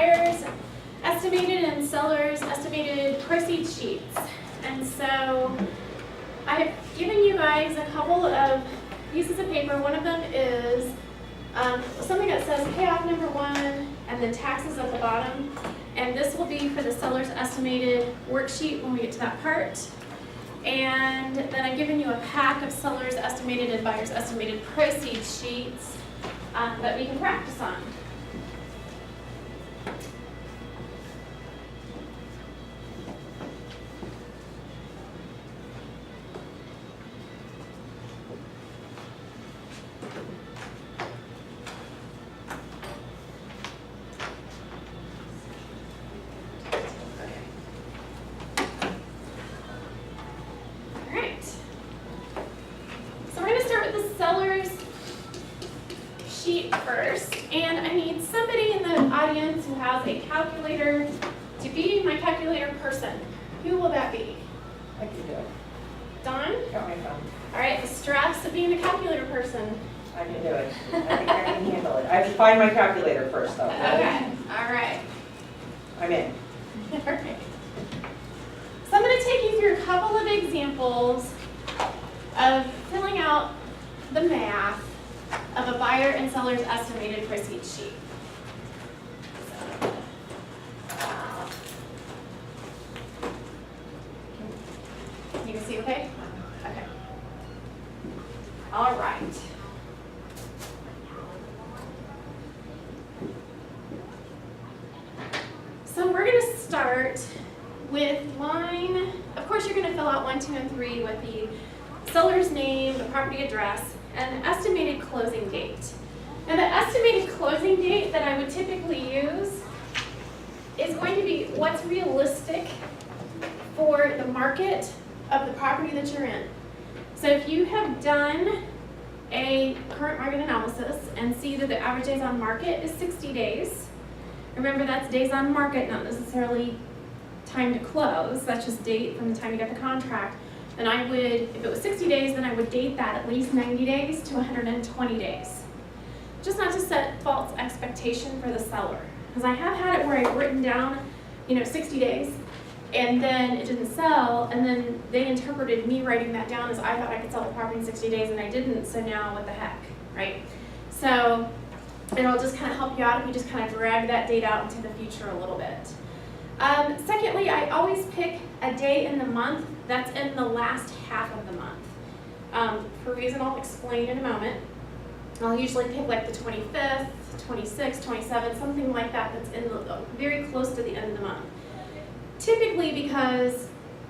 buyer's estimated and seller's estimated proceed sheets. And so I have given you guys a couple of pieces of paper. One of them is something that says payoff number 1 and then taxes at the bottom. And this will be for the seller's estimated worksheet when we get to that part. And then I've given you a pack of seller's estimated and buyer's estimated proceed sheets that we can practice on. A calculator to be my calculator person. Who will that be? I can do it. Dawn? Got my phone. All right, the stress of being a calculator person. I can do it. I think I can handle it. I have to find my calculator first, though. Okay, all right. I'm in. All right. So I'm going to take you through a couple of examples of filling out the math of a buyer and seller's estimated proceed sheet. You can see okay? Okay. All right. So we're going to start with line, of course you're going to fill out 1, 2, and 3 with the seller's name, the property address, and the estimated closing date. Now the estimated closing date that I would typically use is going to be what's realistic for the market of the property that you're in. So if you have done a current market analysis and see that the average days on market is 60 days, remember that's days on market, not necessarily time to close, that's just date from the time you get the contract, then I would, if it was 60 days, then I would date that at least 90 days to 120 days. Just not to set false expectation for the seller. Because I have had it where I've written down, 60 days, and then it didn't sell, and then they interpreted me writing that down as I thought I could sell the property in 60 days and I didn't, so now what the heck, right? So it'll just kind of help you out if you just kind of drag that date out into the future a little bit. Secondly, I always pick a day in the month that's in the last half of the month. For a reason I'll explain in a moment. I'll usually pick like the 25th, 26th, 27th, something like that that's in the, very close to the end of the month. Typically because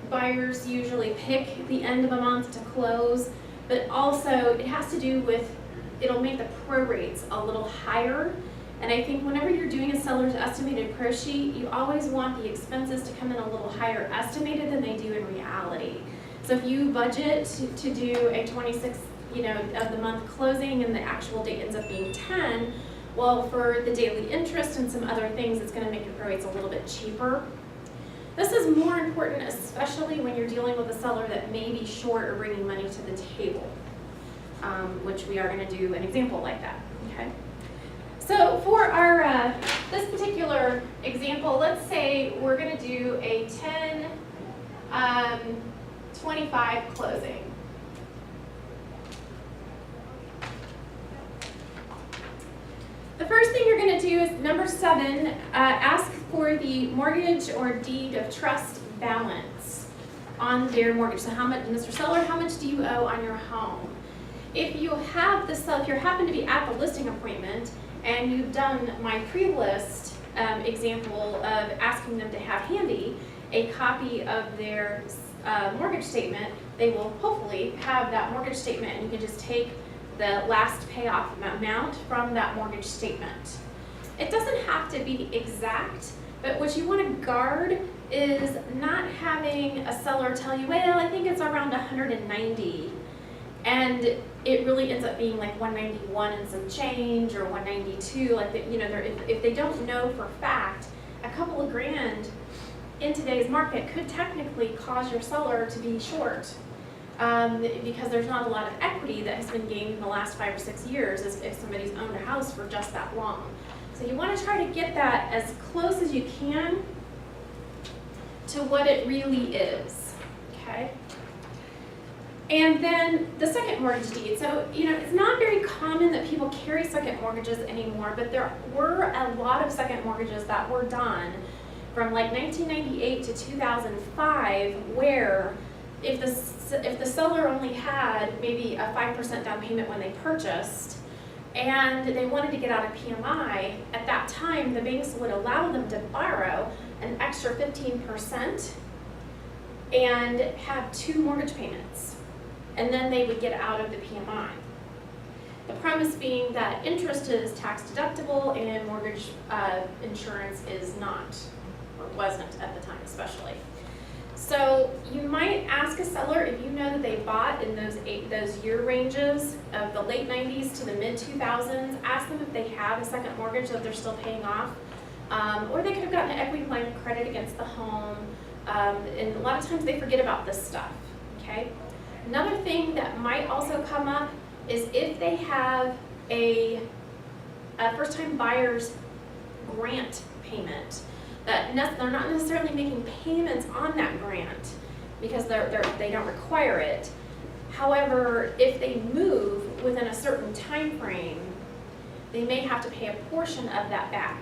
buyers usually pick the end of a month to close, but also it has to do with, it'll make the prorates a little higher. And I think whenever you're doing a seller's estimated pro sheet, you always want the expenses to come in a little higher estimated than they do in reality. So if you budget to do a 26th, of the month closing and the actual date ends up being 10, well, for the daily interest and some other things, it's going to make your prorates a little bit cheaper. This is more important, especially when you're dealing with a seller that may be short or bringing money to the table, which we are going to do an example like that. Okay. So for our this particular example, let's say we're going to do a 10-25 closing. The first thing you're going to do is number 7, ask for the mortgage or deed of trust balance on their mortgage. So how much, Mr. Seller, how much do you owe on your home? If you have if you happen to be at the listing appointment and you've done my pre-list example of asking them to have handy a copy of their mortgage statement, they will hopefully have that mortgage statement, and you can just take the last payoff amount from that mortgage statement. It doesn't have to be exact, but what you want to guard is not having a seller tell you, well, I think it's around 190, and it really ends up being like 191 and some change, or 192. Like if they don't know for a fact, a couple of grand in today's market could technically cause your seller to be short. Because there's not a lot of equity that has been gained in the last 5 or 6 years if somebody's owned a house for just that long. So you want to try to get that as close as you can to what it really is, okay? And then the second mortgage deed. So, it's not very common that people carry second mortgages anymore, but there were a lot of second mortgages that were done from like 1998 to 2005, where if the seller only had maybe a 5% down payment when they purchased, and they wanted to get out of PMI, at that time the banks would allow them to borrow an extra 15% and have 2 mortgage payments. And then they would get out of the PMI. The premise being that interest is tax deductible and mortgage insurance is not, or wasn't at the time especially. So you might ask a seller, if you know that they bought in those year ranges of the late 90s to the mid 2000s, ask them if they have a second mortgage that they're still paying off. Or they could have gotten an equity line of credit against the home. And a lot of times they forget about this stuff, okay? Another thing that might also come up is if they have a first-time buyer's grant payment, that they're not necessarily making payments on that grant because they don't require it. However, if they move within a certain time frame, they may have to pay a portion of that back.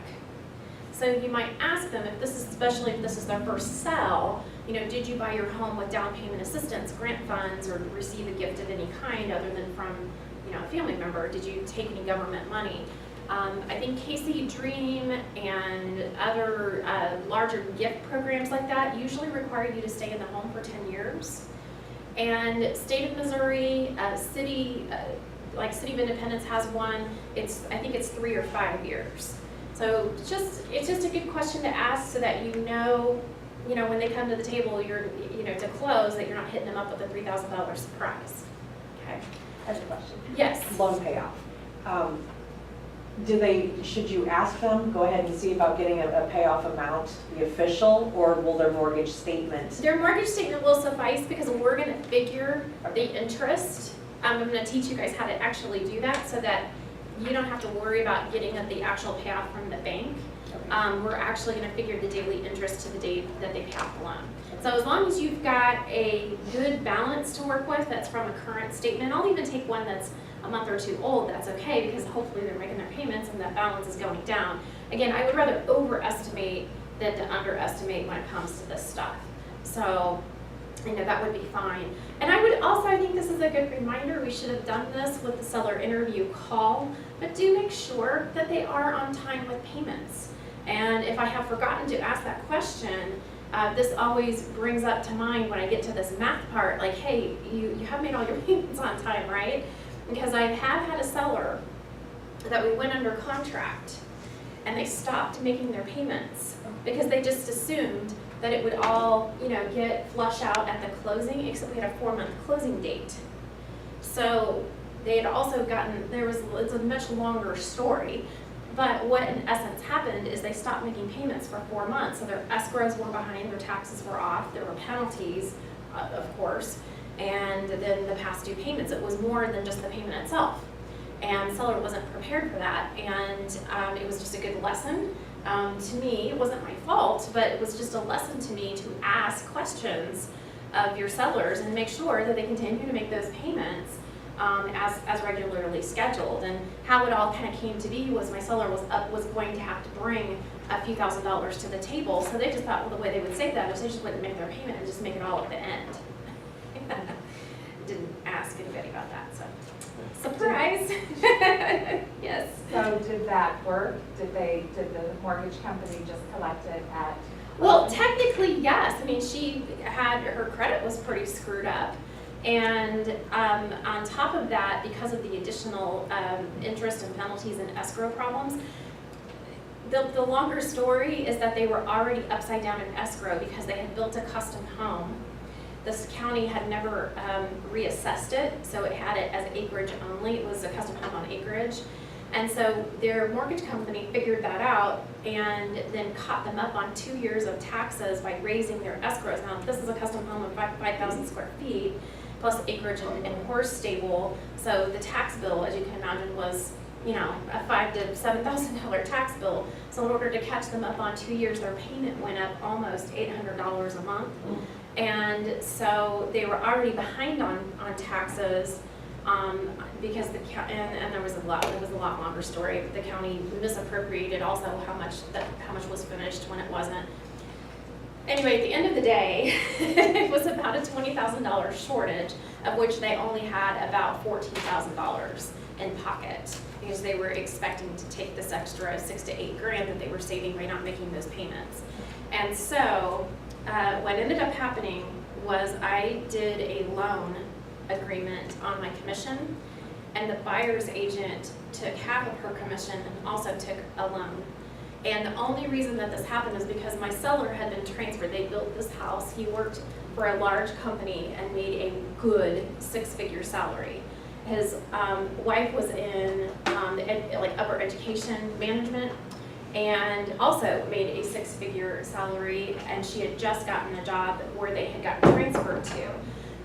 So you might ask them, especially if this is their first sell, did you buy your home with down payment assistance, grant funds, or receive a gift of any kind other than from, a family member? Did you take any government money? I think Casey Dream and other larger gift programs like that usually require you to stay in the home for 10 years. And state of Missouri, city, like City of Independence has one, I think it's 3 or 5 years. So it's just a good question to ask so that when they come to the table, to close, that you're not hitting them up with a $3,000 surprise. Okay. I have a question. Yes. Loan payoff. Should you ask them, go ahead and see about getting a payoff amount, the official, or will their mortgage statement? Their mortgage statement will suffice because we're going to figure the interest. I'm going to teach you guys how to actually do that so that you don't have to worry about getting the actual payoff from the bank. Okay. We're actually going to figure the daily interest to the date that they pay off the loan. So as long as you've got a good balance to work with that's from a current statement, I'll even take one that's a month or 2 old, that's okay, because hopefully they're making their payments and that balance is going down. Again, I would rather overestimate than to underestimate when it comes to this stuff. So, that would be fine. And I think this is a good reminder, we should have done this with the seller interview call, but do make sure that they are on time with payments. And if I have forgotten to ask that question, this always brings up to mind when I get to this math part, like, hey, you have made all your payments on time, right? Because I have had a seller that we went under contract and they stopped making their payments because they just assumed that it would all, get flush out at the closing, except we had a 4-month closing date. So they had also it's a much longer story, but what in essence happened is they stopped making payments for 4 months. So their escrows were behind, their taxes were off, there were penalties, of course, and then the past due payments. It was more than just the payment itself. And the seller wasn't prepared for that, and it was just a good lesson. To me, it wasn't my fault, but it was just a lesson to me to ask questions of your sellers and make sure that they continue to make those payments as regularly scheduled. And how it all kind of came to be was my seller was going to have to bring a few $1,000s to the table, so they just thought, well, the way they would save that is they just wouldn't make their payment and just make it all at the end. Didn't ask anybody about that, so surprise. Yes. So did that work? Did the mortgage company just collect it at? Well, technically, yes. I mean, her credit was pretty screwed up. And on top of that, because of the additional interest and penalties and escrow problems, the longer story is that they were already upside down in escrow because they had built a custom home. This county had never reassessed it, so it had it as acreage only. It was a custom home on acreage. And so their mortgage company figured that out and then caught them up on 2 years of taxes by raising their escrows. Now, this is a custom home of 5,000 square feet, plus acreage and horse stable. So the tax bill, as you can imagine, was you know, a $5,000 to $7,000 tax bill. So in order to catch them up on 2 years, their payment went up almost $800 a month. And so they were already behind on taxes, because and there was a lot longer story. The county misappropriated also how much was finished when it wasn't. Anyway, at the end of the day, it was about a $20,000 shortage, of which they only had about $14,000 in pocket, because they were expecting to take this extra $6,000 to $8,000 that they were saving by not making those payments. And so what ended up happening was I did a loan agreement on my commission, and the buyer's agent took half of her commission and also took a loan. And the only reason that this happened is because my seller had been transferred. They built this house. He worked for a large company and made a good 6-figure salary. His wife was in upper education management, and also made a 6-figure salary, and she had just gotten a job where they had gotten transferred to.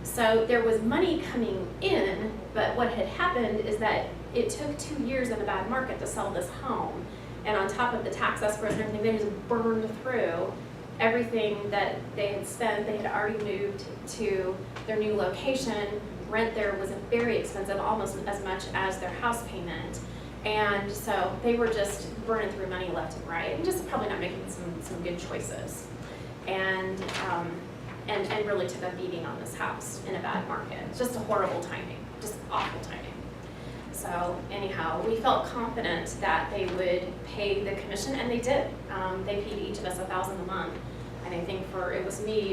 So there was money coming in, but what had happened is that it took 2 years in a bad market to sell this home. And on top of the tax escrows and everything, they just burned through everything that they had spent. They had already moved to their new location. Rent there was very expensive, almost as much as their house payment. And so they were just burning through money left and right, and just probably not making some good choices. And really took a beating on this house in a bad market. Just a horrible timing, just awful timing. So anyhow, we felt confident that they would pay the commission, and they did. They paid each of us $1,000 a month. And I think it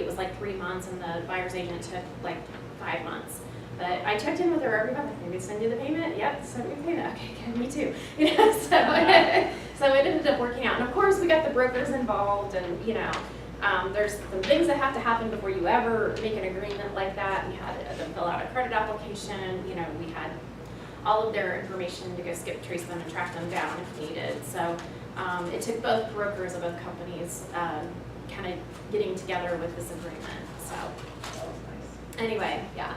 was like 3 months, and the buyer's agent took like 5 months. But I checked in with her every month. Maybe send you the payment? Yep, send me the payment. Okay, good, me too. You know, so it ended up working out. And of course, we got the brokers involved, and you know, there's some things that have to happen before you ever make an agreement like that. We had them fill out a credit application. You know, we had all of their information to go trace them and track them down if needed. So it took both brokers of both companies kind of getting together with this agreement. So That was nice. anyway, yeah.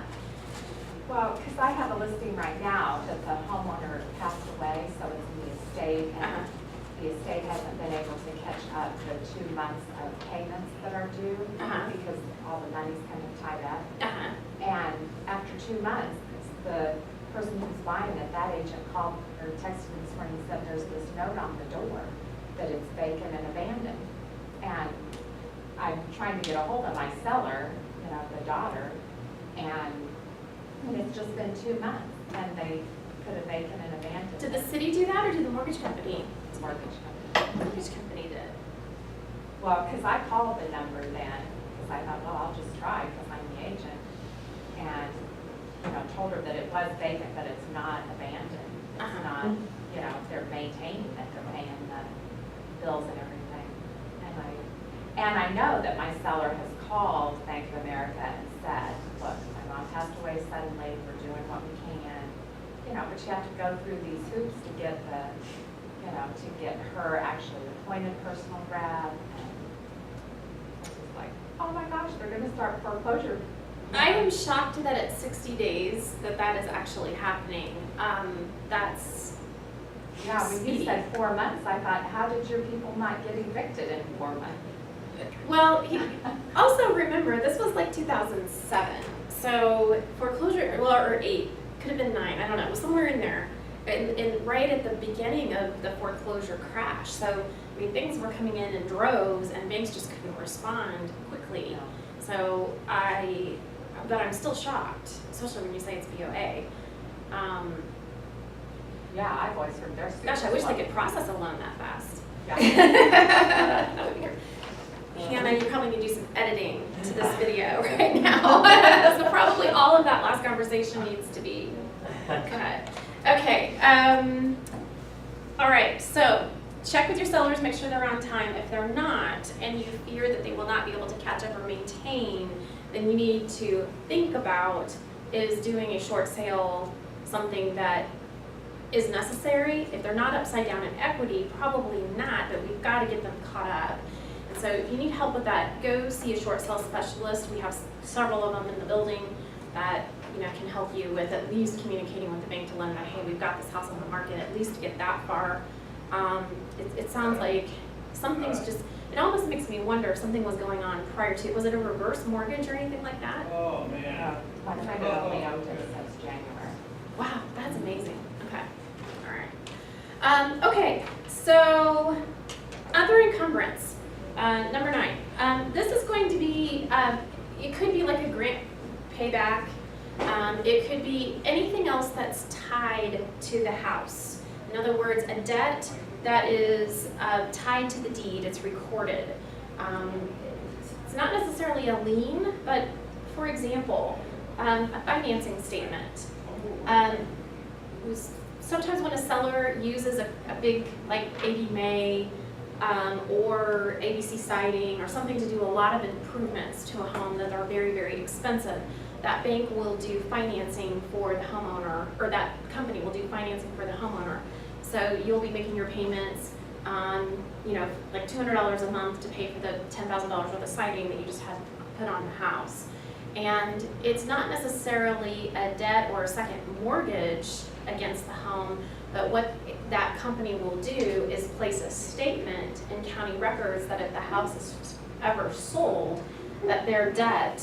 Well, because I have a listing right now that the homeowner passed away, so it's in the estate, and the estate hasn't been able to catch up the 2 months of payments that are due because all the money's kind of tied up. And after 2 months, the person who's buying it, that agent called or texted me this morning and said there's this note on the door that it's vacant and abandoned. And I'm trying to get a hold of my seller, you know, the daughter, and it's just been 2 months, and they put it vacant and abandoned. Did the city do that, or did the mortgage company? The mortgage company. Mortgage company did. Well, because I called the number then, because I thought, well, I'll just try, because I'm the agent, and, you know, told her that it was vacant, but it's not abandoned. It's not, you know, they're maintaining it, they're paying the bills and everything. And I know that my seller has called Bank of America and said, look, my mom passed away suddenly, we're doing what we can, you know, but you have to go through these hoops to get to get her actually appointed personal rep, and it's just like, oh my gosh, they're gonna start foreclosure. I am shocked that at 60 days that is actually happening. That's Yeah, when you speedy. said 4 months, I thought, how did your people not get evicted in 4 months? Well, also remember, this was like 2007. So foreclosure, well, or 8, could have been 9, I don't know, it was somewhere in there. And right at the beginning of the foreclosure crash. So, I mean, things were coming in droves, and banks just couldn't respond quickly. So but I'm still shocked, especially when you say it's BOA. Yeah, I've always heard their. Gosh, I wish they could process a loan that fast. Yeah. That would be great. Hannah, you probably need to do some editing to this video right now. So probably all of that last conversation needs to be cut. Okay, all right, so check with your sellers, make sure they're on time. If they're not, and you fear that they will not be able to catch up or maintain, then you need to think about, is doing a short sale something that is necessary? If they're not upside down in equity, probably not, but we've got to get them caught up. And so if you need help with that, go see a short sale specialist. We have several of them in the building that can help you with at least communicating with the bank to let them know, hey, we've got this house on the market, at least to get that far. It sounds like something's just, it almost makes me wonder if something was going on prior to, was it a reverse mortgage or anything like that? Oh, man. One time it only owned it since January. Wow, that's amazing. Okay, all right. Okay, so other encumbrance, number 9. This is going to be, it could be like a grant payback. It could be anything else that's tied to the house. In other words, a debt that is tied to the deed, it's recorded. It's not necessarily a lien, but for example, a financing statement. Sometimes when a seller uses a big, like AB May or ABC siding or something to do a lot of improvements to a home that are very, very expensive, that bank will do financing for the homeowner, or that company will do financing for the homeowner. So you'll be making your payments, like $200 a month to pay for the $10,000 worth of siding that you just had put on the house. And it's not necessarily a debt or a second mortgage against the home, but what that company will do is place a statement in county records that if the house is ever sold, that their debt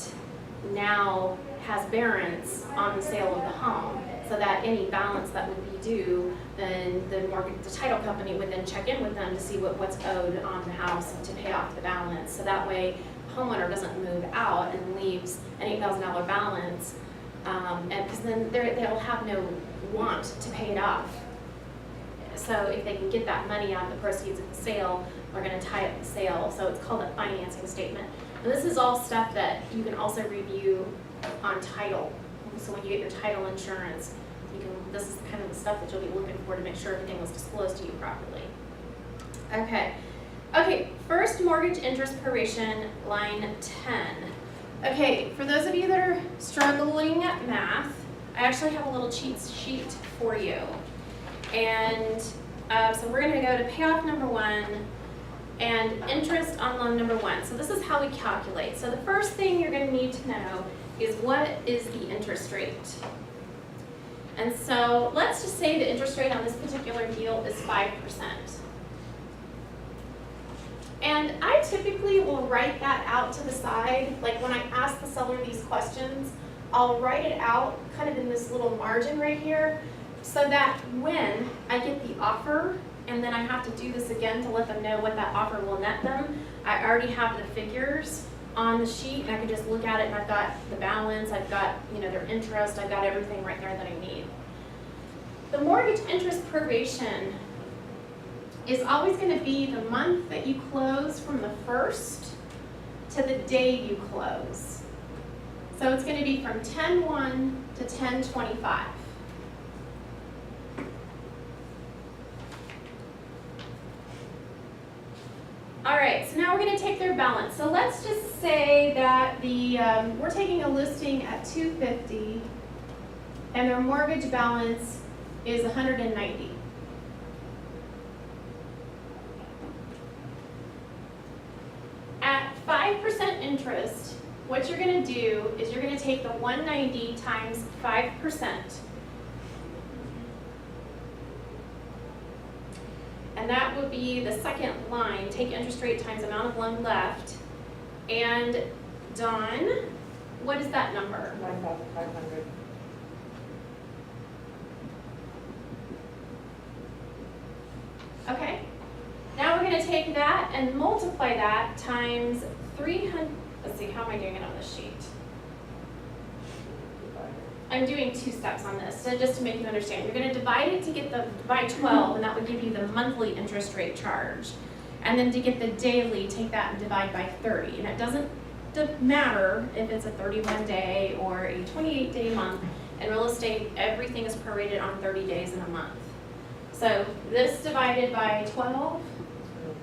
now has bearance on the sale of the home, so that any balance that would be due, then the title company would then check in with them to see what's owed on the house and to pay off the balance. So that way, the homeowner doesn't move out and leaves an $8,000 balance, and because then they'll have no want to pay it off. So if they can get that money out of the proceeds of the sale, they're going to tie up the sale. So it's called a financing statement. And this is all stuff that you can also review on title. So when you get your title insurance, this is kind of the stuff that you'll be looking for to make sure everything was disclosed to you properly. Okay, first mortgage interest proration, line 10. Okay, for those of you that are struggling at math, I actually have a little cheat sheet for you. And so we're going to go to payoff number 1 and interest on loan number 1. So this is how we calculate. So the first thing you're going to need to know is what is the interest rate. And so let's just say the interest rate on this particular deal is 5%. And I typically will write that out to the side. Like when I ask the seller these questions, I'll write it out kind of in this little margin right here, so that when I get the offer and then I have to do this again to let them know what that offer will net them, I already have the figures on the sheet and I can just look at it and I've got the balance, I've got their interest, I've got everything right there that I need. The mortgage interest proration is always going to be the month that you close from the 1st to the day you close. So it's going to be from 10/1 to 10/25. All right, so now we're going to take their balance. So let's just say that we're taking a listing at $250 and their mortgage balance is $190. At 5% interest, what you're going to do is you're going to take the 190 times 5%. And that would be the second line, take interest rate times amount of loan left. And Dawn, what is that number? 9,500. Okay. Now we're going to take that and multiply that times 300. Let's see, how am I doing it on this sheet? I'm doing 2 steps on this, so just to make you understand. You're going to divide it to get by 12, and that would give you the monthly interest rate charge. And then to get the daily, take that and divide by 30. And it doesn't matter if it's a 31-day or a 28-day month. In real estate, everything is prorated on 30 days in a month. So this divided by 12.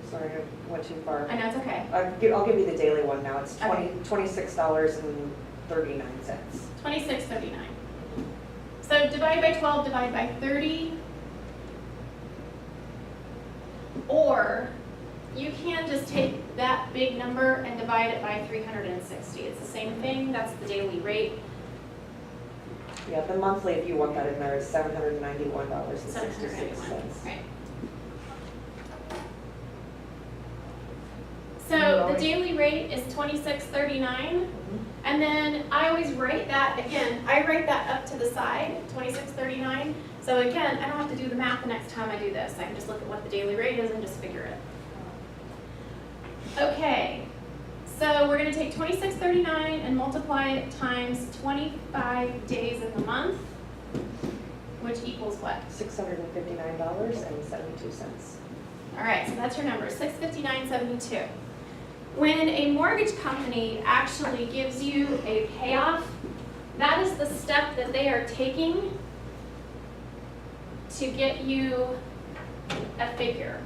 Sorry, I went too far. I know, it's okay. I'll give you the daily one now. It's Okay. $26.39. $26.39. So divide by 12, divide by 30. Or you can just take that big number and divide it by 360. It's the same thing. That's the daily rate. Yeah, the monthly, if you want that in there, is $791.66. Right. So the daily rate is $26.39, and then I always write that, again, I write that up to the side, $26.39. So again, I don't have to do the math the next time I do this. I can just look at what the daily rate is and just figure it. Okay, so we're gonna take $26.39 and multiply it times 25 days in the month, which equals what? $659.72. All right, so that's your number, $659.72. When a mortgage company actually gives you a payoff, that is the step that they are taking to get you a figure.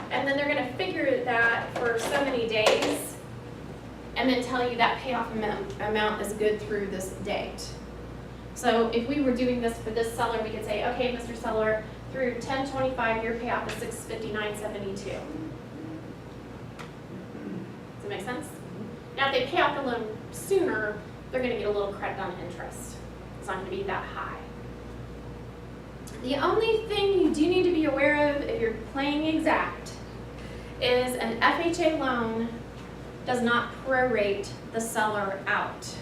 And then they're gonna figure that for so many days and then tell you that payoff amount is good through this date. So if we were doing this for this seller, we could say, okay, Mr. Seller, through 10/25, your payoff is $659.72. Does that make sense? Now, if they pay off the loan sooner, they're gonna get a little credit on interest. It's not gonna be that high. The only thing you do need to be aware of if you're playing exact is an FHA loan does not prorate the seller out.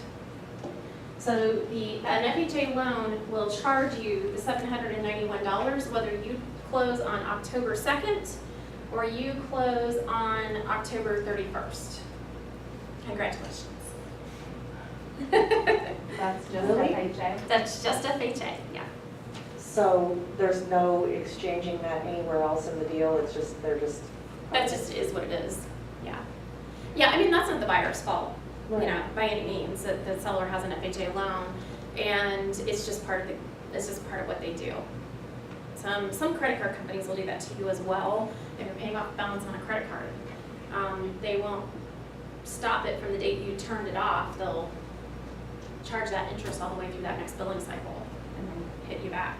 So an FHA loan will charge you the $791 whether you close on October 2nd or you close on October 31st. Congratulations. That's just Really? FHA. That's just FHA, yeah. So there's no exchanging that anywhere else in the deal, it's just, they're just. That just is what it is, yeah. Yeah, I mean, that's not the buyer's fault, you Right. know, by any means, that the seller has an FHA loan, and it's just part of what they do. Some credit card companies will do that to you as well, if you're paying off balance on a credit card. They won't stop it from the date you turned it off, they'll charge that interest all the way through that next billing cycle, and then hit you back,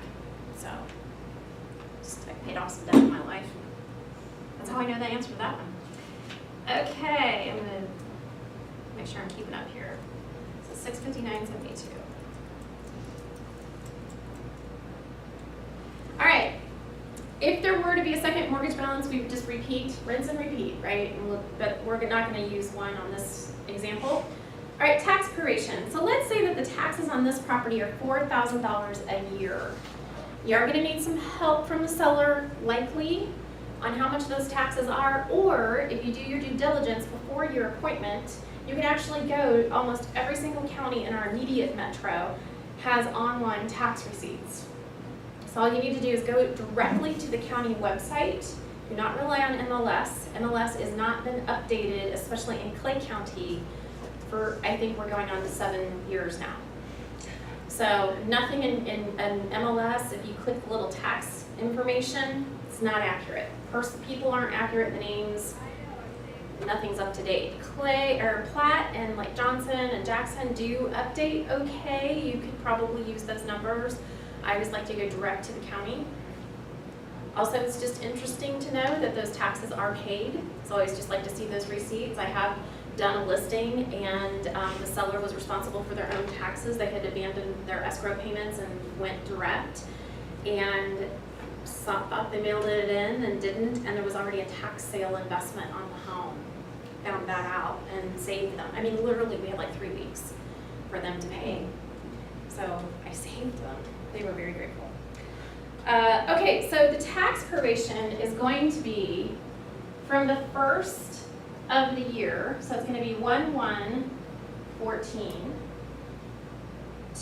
so. I paid off some debt in my life. That's how I know the answer to that one. Okay, I'm gonna make sure I'm keeping up here. So $659.72. All right. If there were to be a second mortgage balance, we would just repeat, rinse and repeat, right? But we're not going to use one on this example. All right, tax proration. So let's say that the taxes on this property are $4,000 a year. You are going to need some help from the seller, likely, on how much those taxes are, or if you do your due diligence before your appointment, you can actually go, almost every single county in our immediate metro has online tax receipts. So all you need to do is go directly to the county website. Do not rely on MLS. MLS has not been updated, especially in Clay County, for, I think we're going on to 7 years now. So nothing in MLS, if you click the little tax information, it's not accurate. People aren't accurate, the names, nothing's up to date. Clay or Platt and like Johnson and Jackson do update okay. You could probably use those numbers. I always like to go direct to the county. Also, it's just interesting to know that those taxes are paid. So I always just like to see those receipts. I have done a listing and the seller was responsible for their own taxes. They had abandoned their escrow payments and went direct. And thought they mailed it in and didn't, and there was already a tax sale investment on the home. Found that out and saved them. I mean, literally, we had like 3 weeks for them to pay. So I saved them. They were very grateful. Okay, so the tax proration is going to be from the 1st of the year, so it's going to be 1/1/14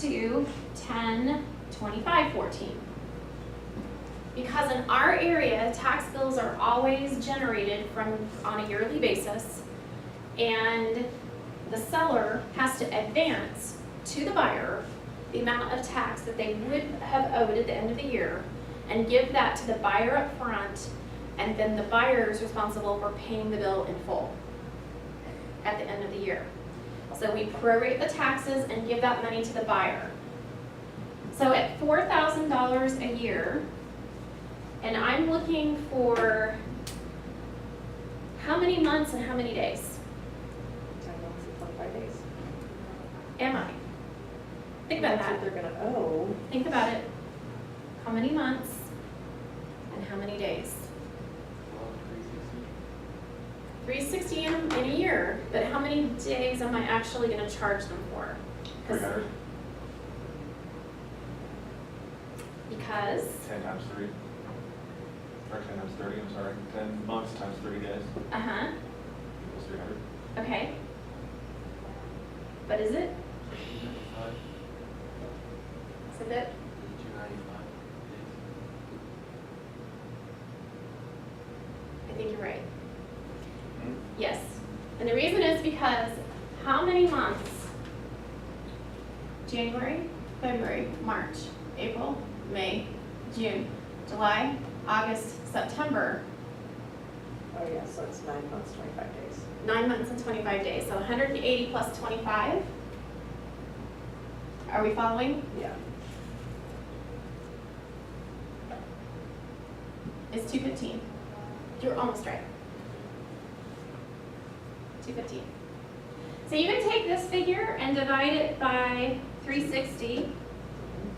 to 10/25/14. Because in our area, tax bills are always generated on a yearly basis, and the seller has to advance to the buyer the amount of tax that they would have owed at the end of the year, and give that to the buyer up front, and then the buyer is responsible for paying the bill in full at the end of the year. So we prorate the taxes and give that money to the buyer. So at $4,000 a year, and I'm looking for How many months and how many days 10 months and 25 days. am I? Think about That's that. what they're gonna owe. Think about it. How many months and how many days? 360 in a year, but how many days am I actually going to charge them for? 300. Because 10 times 3. Or 10 times 30, I'm sorry. 10 months times 30 days uh-huh. equals 300. Okay. But is it? 295. Is it it? 295 I think you're right. days. Yes. And the reason is because how many months? January, February, March, April, May, June, July, August, September. Oh, yeah, so it's 9 months, 25 days. 9 months and 25 days. So 180 plus 25. Are we following? Yeah. It's 215. You're almost right. 215. So you can take this figure and divide it by 360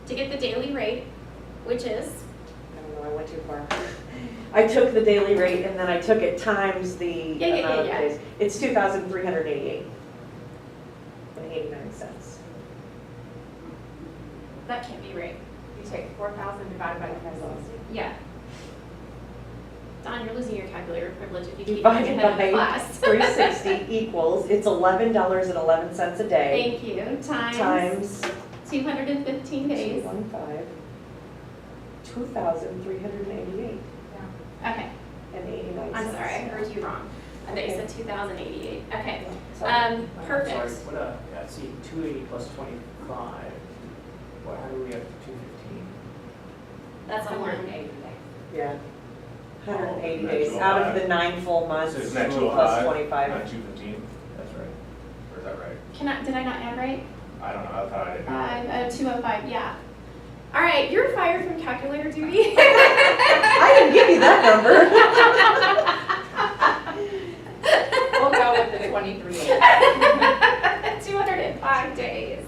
to get the daily rate, which is, I don't know, I went too far. I took the daily rate and then I took it times the amount of Yeah. days. It's 2,388 and 89 cents. that can't be right. You take 4,000 divided by 360. Yeah. Don, you're losing your calculator privilege if you keep Divided ahead of the by class. 360 equals, it's $11.11 a day. Thank you. Times 215 days. 215, 2,388 Okay. and 89 I'm cents. sorry, I heard you wrong. I thought you said 2,088. Okay. Sorry. Perfect. Sorry, what, yeah, see, 280 plus 25, what, how do we have 215? That's a one. 180 days. Yeah. 180 Oh, days that's out of 205. the 9 full months, So isn't that 2 205? plus 25. Not 215? That's right. Or is that right? Did I not add right? I don't know. I thought I did. 205, yeah. All right, you're fired from calculator duty. I didn't give you that number. We'll go with the 23 days. 205 days.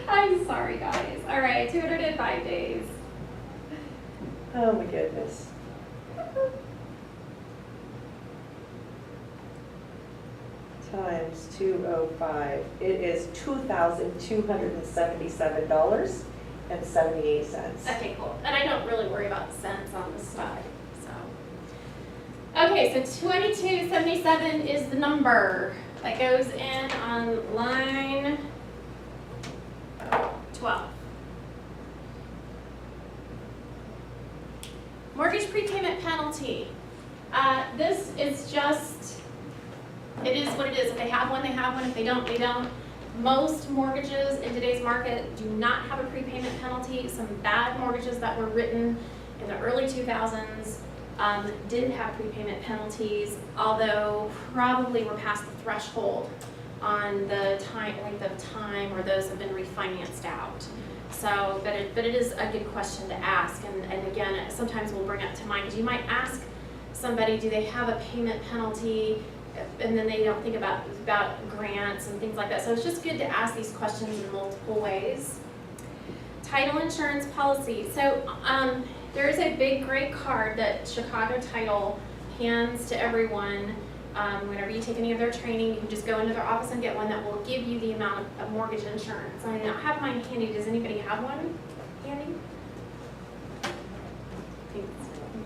I'm sorry, guys. All right, 205 days. Oh my goodness. Times 205, it is $2,277.78. Okay, cool. And I don't really worry about cents on this side, so. Okay, so 2277 is the number that goes in on line 12. Mortgage prepayment penalty. This is just, it is what it is. If they have one, they have one. If they don't, they don't. Most mortgages in today's market do not have a prepayment penalty. Some bad mortgages that were written in the early 2000s did have prepayment penalties, although probably we're past the threshold on the length of time where those have been refinanced out. So, but it is a good question to ask, and again, sometimes we'll bring it to mind, because you might ask somebody, do they have a payment penalty, and then they don't think about grants and things like that. So it's just good to ask these questions in multiple ways. Title insurance policy. So there is a big gray card that Chicago Title hands to everyone. Whenever you take any of their training, you can just go into their office and get one that will give you the amount of mortgage insurance. I don't have mine handy. Does anybody have one handy? You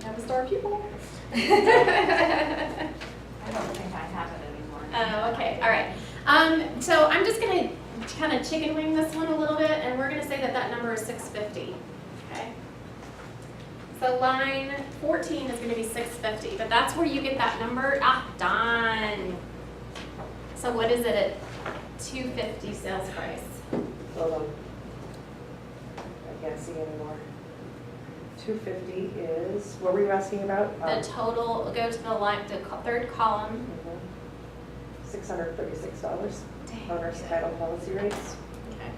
have a star pupil? I don't think I have it anymore. Oh, okay, all right. So I'm just gonna kind of chicken wing this one a little bit, and we're gonna say that that number is 650, okay? So line 14 is gonna be 650, but that's where you get that number. Done. So what is it at 250 sales price? Hold on. I can't see anymore. 250 is, what were you asking about? The total, go to the line, the third column. $636. Dang. Owner's title policy rates. Okay.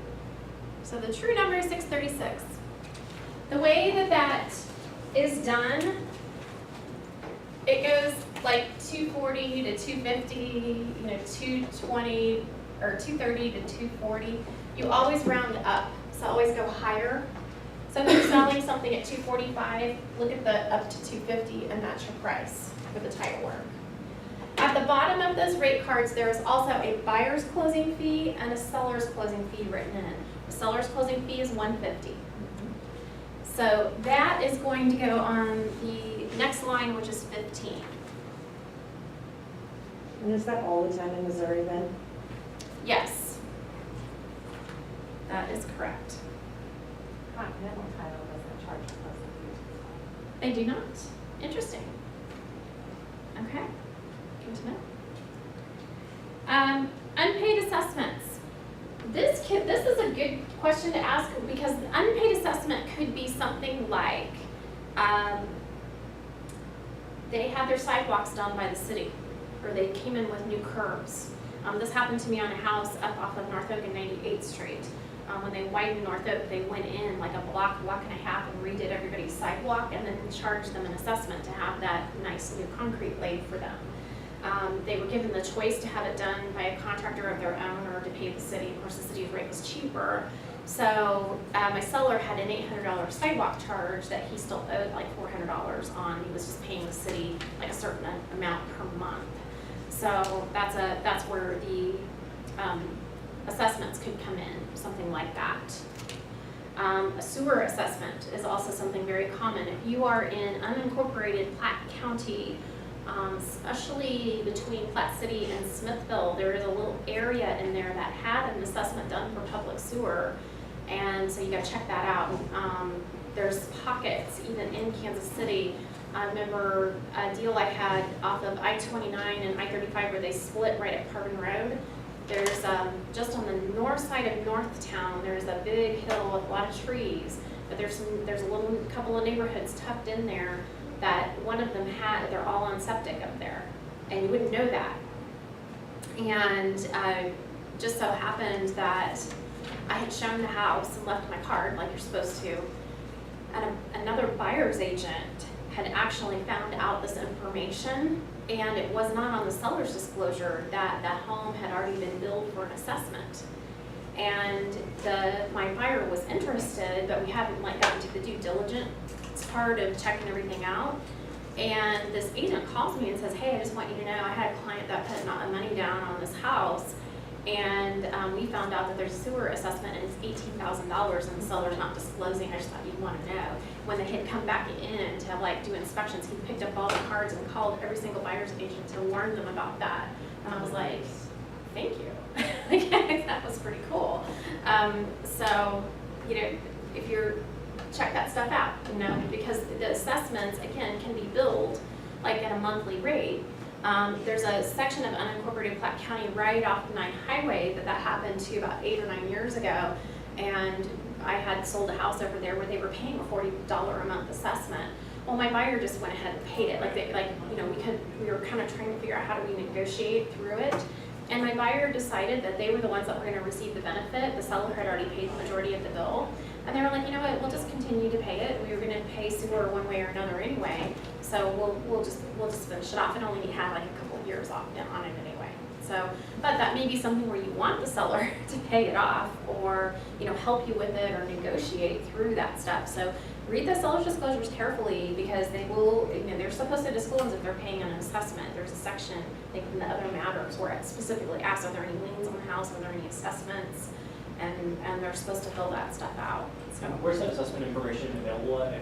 So the true number is 636. The way that that is done, it goes like 240 to 250, 220, or 230 to 240, you always round up, so always go higher. So if you're selling something at 245, look at the up to 250 and that's your price for the title work. At the bottom of those rate cards, there is also a buyer's closing fee and a seller's closing fee written in. The seller's closing fee is $150. So that is going to go on the next line, which is 15. And is that all the time in Missouri then? Yes. That is correct. Continental title doesn't charge closing fees. They do not. Interesting. Okay. Good to know. Unpaid assessments. This is a good question to ask because unpaid assessment could be something like they had their sidewalks done by the city, or they came in with new curbs. This happened to me on a house up off of North Oak and 98th Street. When they widened North Oak, they went in like a block and a half and redid everybody's sidewalk and then charged them an assessment to have that nice new concrete laid for them. They were given the choice to have it done by a contractor of their own or to pay the city. Of course, the city's rate was cheaper. So my seller had an $800 sidewalk charge that he still owed like $400 on. He was just paying the city like a certain amount per month. So that's where the assessments could come in, something like that. A sewer assessment is also something very common. If you are in unincorporated Platte County, especially between Platte City and Smithville, there is a little area in there that had an assessment done for public sewer, and so you gotta check that out. There's pockets even in Kansas City. I remember a deal I had off of I-29 and I-35 where they split right at Carbon Road. There's just on the north side of Northtown, there's a big hill with a lot of trees, but there's a couple of neighborhoods tucked in there that one of them they're all on septic up there, and you wouldn't know that. And just so happened that I had shown the house and left my card like you're supposed to, and another buyer's agent had actually found out this information, and it was not on the seller's disclosure that that home had already been billed for an assessment. And my buyer was interested, but we hadn't gotten to the due diligence part of checking everything out. And this agent calls me and says, hey, I just want you to know I had a client that put money down on this house, and we found out that there's a sewer assessment and it's $18,000 and the seller's not disclosing. I just thought you'd want to know. When they had come back in to do inspections, he picked up all the cards and called every single buyer's agent to warn them about that. And I was like, thank you. That was pretty cool. So, if you're check that stuff out, because the assessments, again, can be billed like at a monthly rate. There's a section of unincorporated Platte County right off the 9 Highway that happened to about 8 or 9 years ago, and I had sold a house over there where they were paying a $40 a month assessment. Well, my buyer just went ahead and paid it. We were kind of trying to figure out how do we negotiate through it. And my buyer decided that they were the ones that were going to receive the benefit. The seller had already paid the majority of the bill. And they were like, you know what, we'll just continue to pay it. We were going to pay sewer one way or another anyway. So we'll just finish it off. It only had like a couple years off on it anyway. So, but that may be something where you want the seller to pay it off or, help you with it or negotiate through that stuff. So read the seller's disclosures carefully because they will, they're supposed to disclose if they're paying an assessment. There's a section, I think, in the other matters where it specifically asks, are there any liens on the house? Are there any assessments? And they're supposed to fill that stuff out. So Where's that assessment information available at?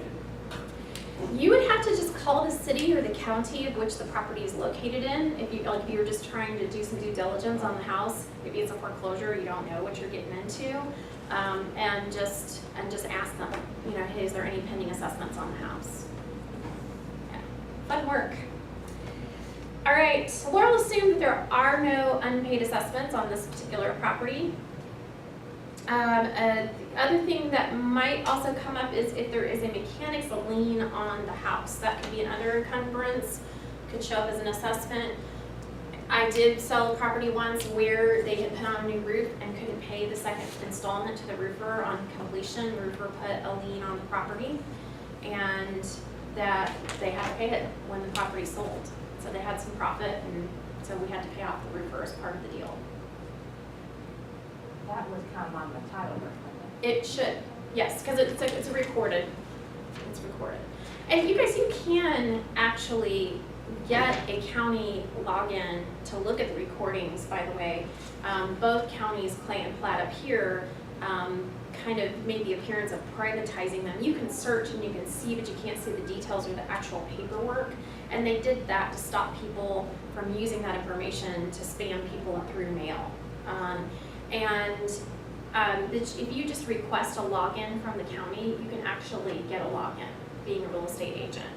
you would have to just call the city or the county of which the property is located in. If you were just trying to do some due diligence on the house, maybe it's a foreclosure, you don't know what you're getting into, and just ask them, hey, is there any pending assessments on the house? Yeah. Fun work. All right, so we'll assume that there are no unpaid assessments on this particular property. The other thing that might also come up is if there is a mechanic's lien on the house. That could be another encumbrance, could show up as an assessment. I did sell a property once where they had put on a new roof and couldn't pay the second installment to the roofer on completion. The roofer put a lien on the property, and that they had to pay it when the property sold. So they had some profit, and so we had to pay off the roofer as part of the deal. That would come on the title report. It should, yes, because it's recorded. It's recorded. And you guys, you can actually get a county login to look at the recordings, by the way. Both counties, Clay and Platte up here, kind of made the appearance of privatizing them. You can search and you can see, but you can't see the details or the actual paperwork. And they did that to stop people from using that information to spam people through mail. If you just request a login from the county, you can actually get a login, being a real estate agent.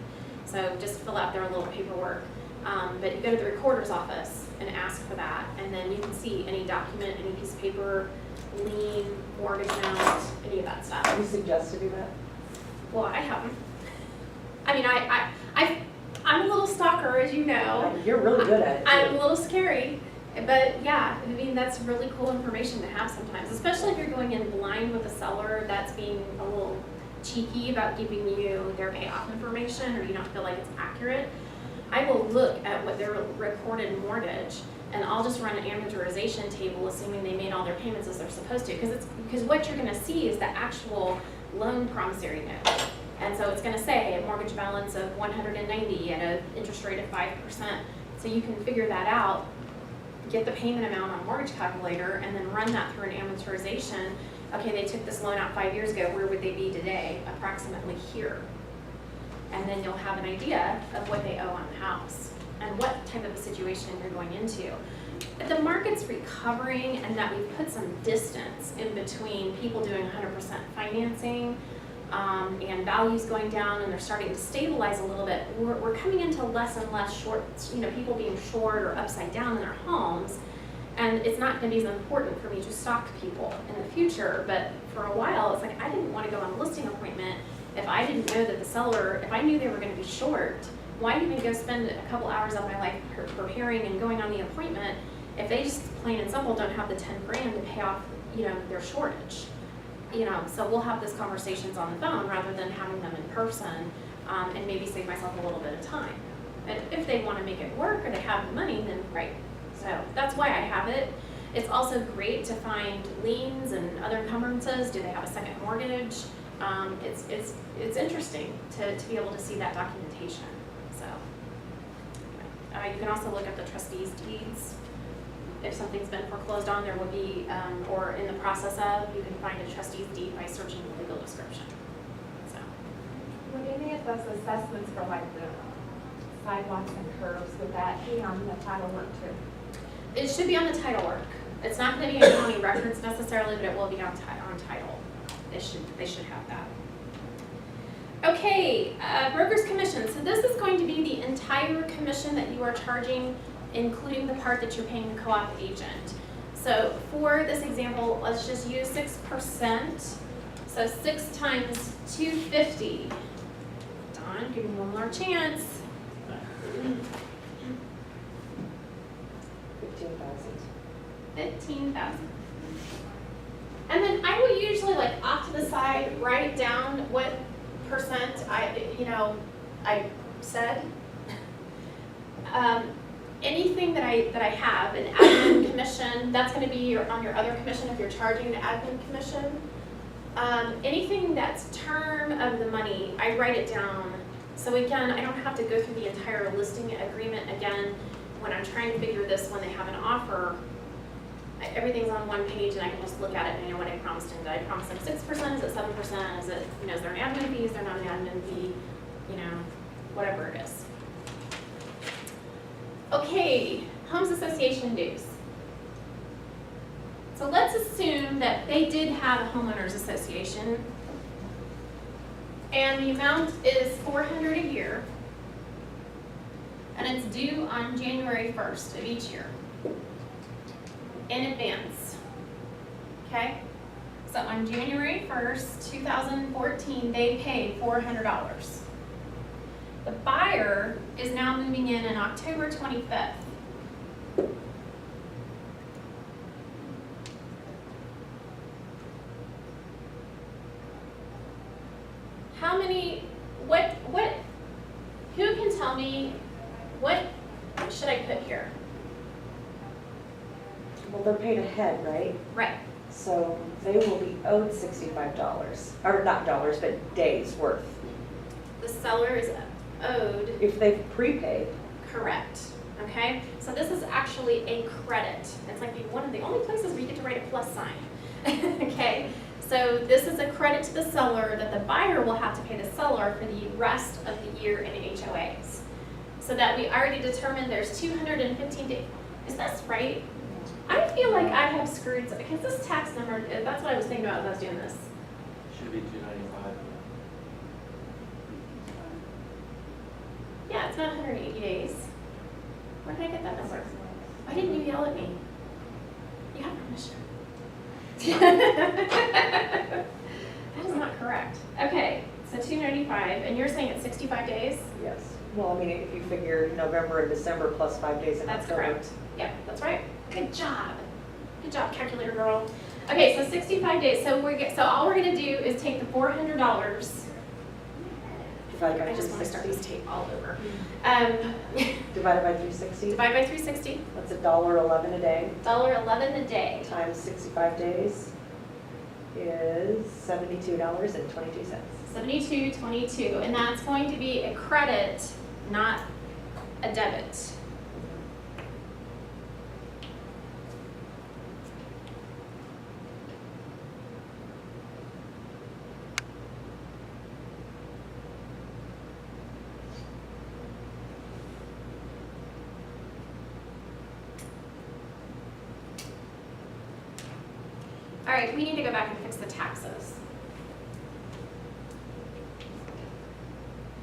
So just fill out their little paperwork. But you go to the recorder's office and ask for that, and then you can see any document, any piece of paper, lien, mortgage amount, any of that stuff. Have you suggested do that? Well, I haven't. I mean, I'm a little stalker, as you know. You're really good at it. I'm too. a little scary, but yeah, I mean, that's really cool information to have sometimes, especially if you're going in blind with a seller that's being a little cheeky about giving you their payoff information, or you don't feel like it's accurate. I will look at what their recorded mortgage, and I'll just run an amortization table, assuming they made all their payments as they're supposed to, because what you're going to see is the actual loan promissory note. And so it's going to say a mortgage balance of 190 at an interest rate of 5%. So you can figure that out, get the payment amount on a mortgage calculator, and then run that through an amortization. Okay, they took this loan out 5 years ago, where would they be today? Approximately here. And then you'll have an idea of what they owe on the house and what type of a situation you're going into. The market's recovering, and that we've put some distance in between people doing 100% financing and values going down, and they're starting to stabilize a little bit. We're coming into less and less short, people being short or upside down in their homes, and it's not going to be as important for me to stalk people in the future. But for a while, it's like I didn't want to go on a listing appointment if I didn't know that the seller, if I knew they were going to be short. Why even go spend a couple hours of my life preparing and going on the appointment if they just plain and simple don't have the 10 grand to pay off, their shortage? So we'll have those conversations on the phone rather than having them in person, and maybe save myself a little bit of time. And if they want to make it work or they have the money, then great. So that's why I have it. It's also great to find liens and other encumbrances. Do they have a second mortgage? It's interesting to be able to see that documentation. So you can also look at the trustees' deeds. If something's been foreclosed on, there will be, or in the process of, you can find a trustee's deed by searching the legal description. So, Would any of those assessments for like the sidewalks and curbs, would that be on the title work too? it should be on the title work. It's not going to be in county records necessarily, but it will be on title. They should have that. Okay, broker's commission. So this is going to be the entire commission that you are charging, including the part that you're paying the co-op agent. So for this example, let's just use 6%. So 6 times 250. Don, give me one more chance. 15,000. And then I will usually, like, off to the side write down what percent I said. Anything that I have, an admin commission, that's going to be on your other commission if you're charging an admin commission. Anything that's term of the money, I write it down. So again, I don't have to go through the entire listing agreement again when I'm trying to figure this when they have an offer. Everything's on one page and I can just look at it and I know what I promised him. Did I promise him 6%? Is it 7%? Is it, is there an admin fee? Is there not an admin fee? Whatever it is. Okay, Homes Association dues. So let's assume that they did have a homeowners association and the amount is $400 a year and it's due on January 1st of each year in advance. Okay? So on January 1st, 2014, they paid $400. The buyer is now moving in on October 25th. Who can tell me what should I put here? Well, they're paid ahead, right? Right. So they will be owed $65, or not dollars, but days worth. The seller is owed, If they've prepaid, correct, okay? So this is actually a credit. It's like one of the only places where you get to write a plus sign, okay? So this is a credit to the seller that the buyer will have to pay the seller for the rest of the year in HOAs. So that we already determined there's 215 days. Is this right? I feel like I have screwed, because this tax number, that's what I was thinking about as I was doing this. Should be 295. Yeah, it's not 180 days. Where did I get that number? Why didn't you yell at me? You have permission. That is not correct. Okay, so 295, and you're saying it's 65 days? yes. Well, I mean, if you figure November and December plus 5 days in That's October. correct. Yep, that's right. Good job. Good job, calculator girl. Okay, so 65 days. So all we're gonna do is take the $400. Divided by I just want to start 360. this tape all over. Divided by 360. Divide by 360. That's $1.11 a day. $1.11 a day. Times 65 days is $72.22. 72.22, and that's going to be a credit, not a debit. All right, we need to go back and fix the taxes.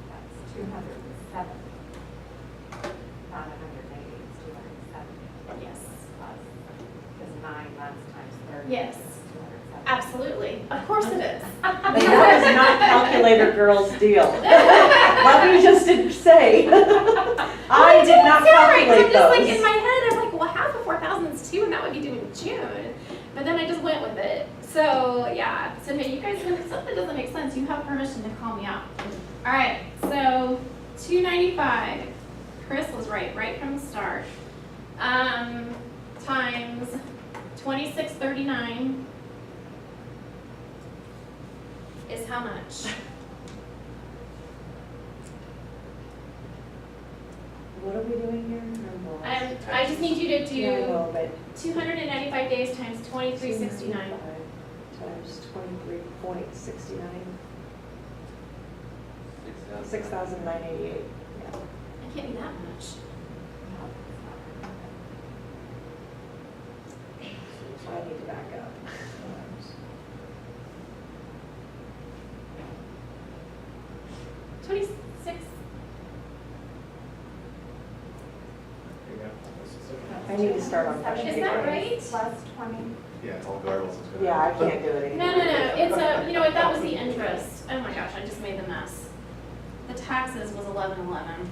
That's 207. Not 180, it's 207 Yes. plus, because 9 months times 30. Yes. is 207. Absolutely. Of course it is. And that is not calculator girl's deal. Let me just say. I did not Sorry, 'cause I'm calculate just like in those. my head, I'm like, well, half of 4,000 is 2, and that would be due in June. But then I just went with it. So yeah. So no, you guys, if something doesn't make sense, you have permission to call me out. All right. So 295. Chris was right from the start. Times 2639 is how much? What are we doing here? I'm lost. I just need you to Yeah, I do know, but 295 days times 2369. Times 23.69, 6,000. 6,988. Yeah. It can't be that much. No, it's not. So I need to back up. 26. I need to start on fresh Is paper. that right? Plus 20. Yeah, all regardless. it's gonna- Yeah, I can't do it No, anymore. no, no. It's a, you know what, that was the interest. Oh my gosh, I just made the mess. The taxes was 1111.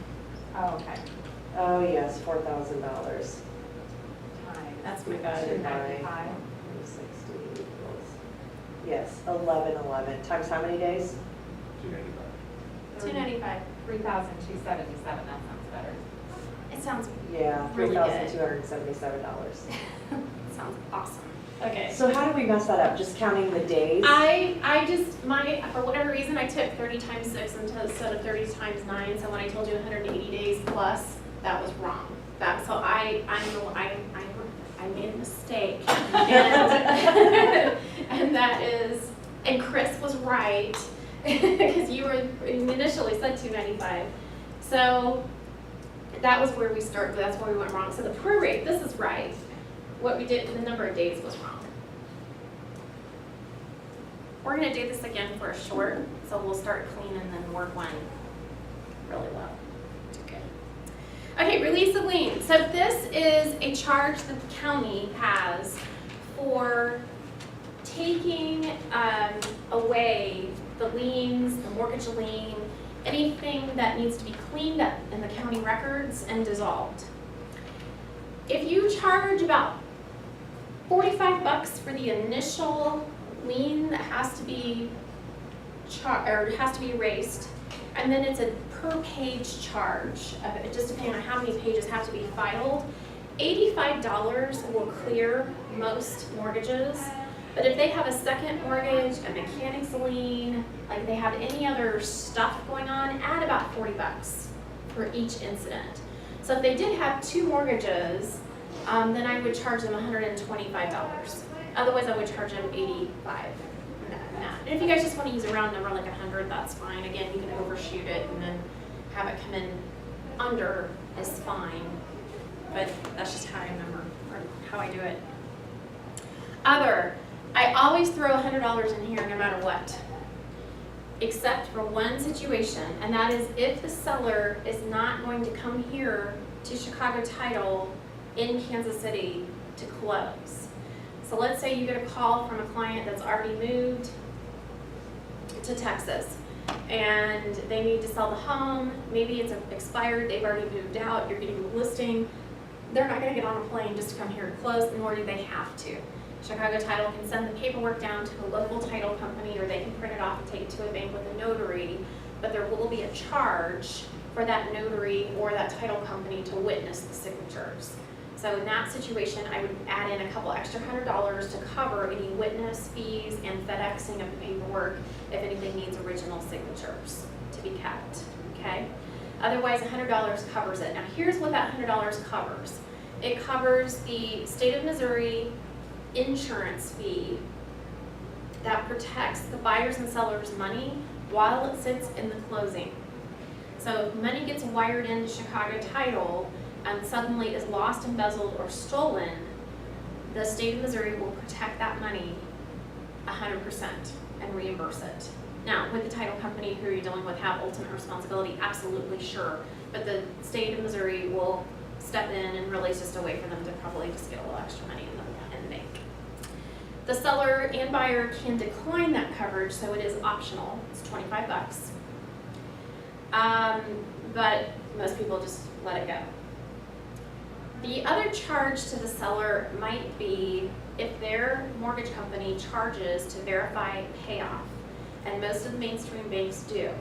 Oh, okay. Oh, yes, $4,000. Times. That's my bad. 295. 360 equals, yes, 1111. Times how many days? 295. 295. 3,277, that sounds better. It sounds Yeah, Really good. $3,277. sounds awesome. Okay. So how did we mess that up? Just counting the days? I just, for whatever reason, I took 30 times 6 instead of 30 times 9. So when I told you 180 days plus, that was wrong. So I made a mistake. And, and that is, and Chris was right, because you initially said 295. So that was where we started, that's where we went wrong. So the prorate, this is right. What we did, the number of days was wrong. We're gonna do this again for a short, so we'll start clean and then work one really well. Okay. Okay, release of lien. So this is a charge that the county has for taking away the liens, the mortgage lien, anything that needs to be cleaned up in the county records and dissolved. If you charge about $45 for the initial lien that has to be erased, And then it's a per page charge, just depending on how many pages have to be filed. $85 will clear most mortgages, but if they have a second mortgage, a mechanic's lien, like they have any other stuff going on, add about $40 for each incident. So if they did have 2 mortgages, then I would charge them $125. Otherwise, I would charge them $85. And if you guys just want to use a round number like 100, that's fine. Again, you can overshoot it and then have it come in under is fine. But that's just how I remember, or how I do it. Other, I always throw $100 in here no matter what, except for one situation, and that is if the seller is not going to come here to Chicago Title in Kansas City to close. So let's say you get a call from a client that's already moved to Texas and they need to sell the home, maybe it's expired, they've already moved out, you're getting a listing, they're not gonna get on a plane just to come here to close, nor do they have to. Chicago Title can send the paperwork down to a local title company, or they can print it off and take it to a bank with a notary, but there will be a charge for that notary or that title company to witness the signatures. So in that situation, I would add in a couple extra $100 to cover any witness fees and FedExing of the paperwork if anything needs original signatures to be kept, okay? Otherwise, $100 covers it. Now here's what that $100 covers. It covers the state of Missouri insurance fee that protects the buyers and sellers' money while it sits in the closing. So if money gets wired into Chicago Title and suddenly is lost, embezzled, or stolen, the state of Missouri will protect that money 100% and reimburse it. Now, with the title company who you're dealing with have ultimate responsibility, absolutely sure, but the state of Missouri will step in, and really it's just a way for them to probably just get a little extra money in the bank. The seller and buyer can decline that coverage, so it is optional. It's $25. But most people just let it go. The other charge to the seller might be if their mortgage company charges to verify payoff, and most of the mainstream banks do.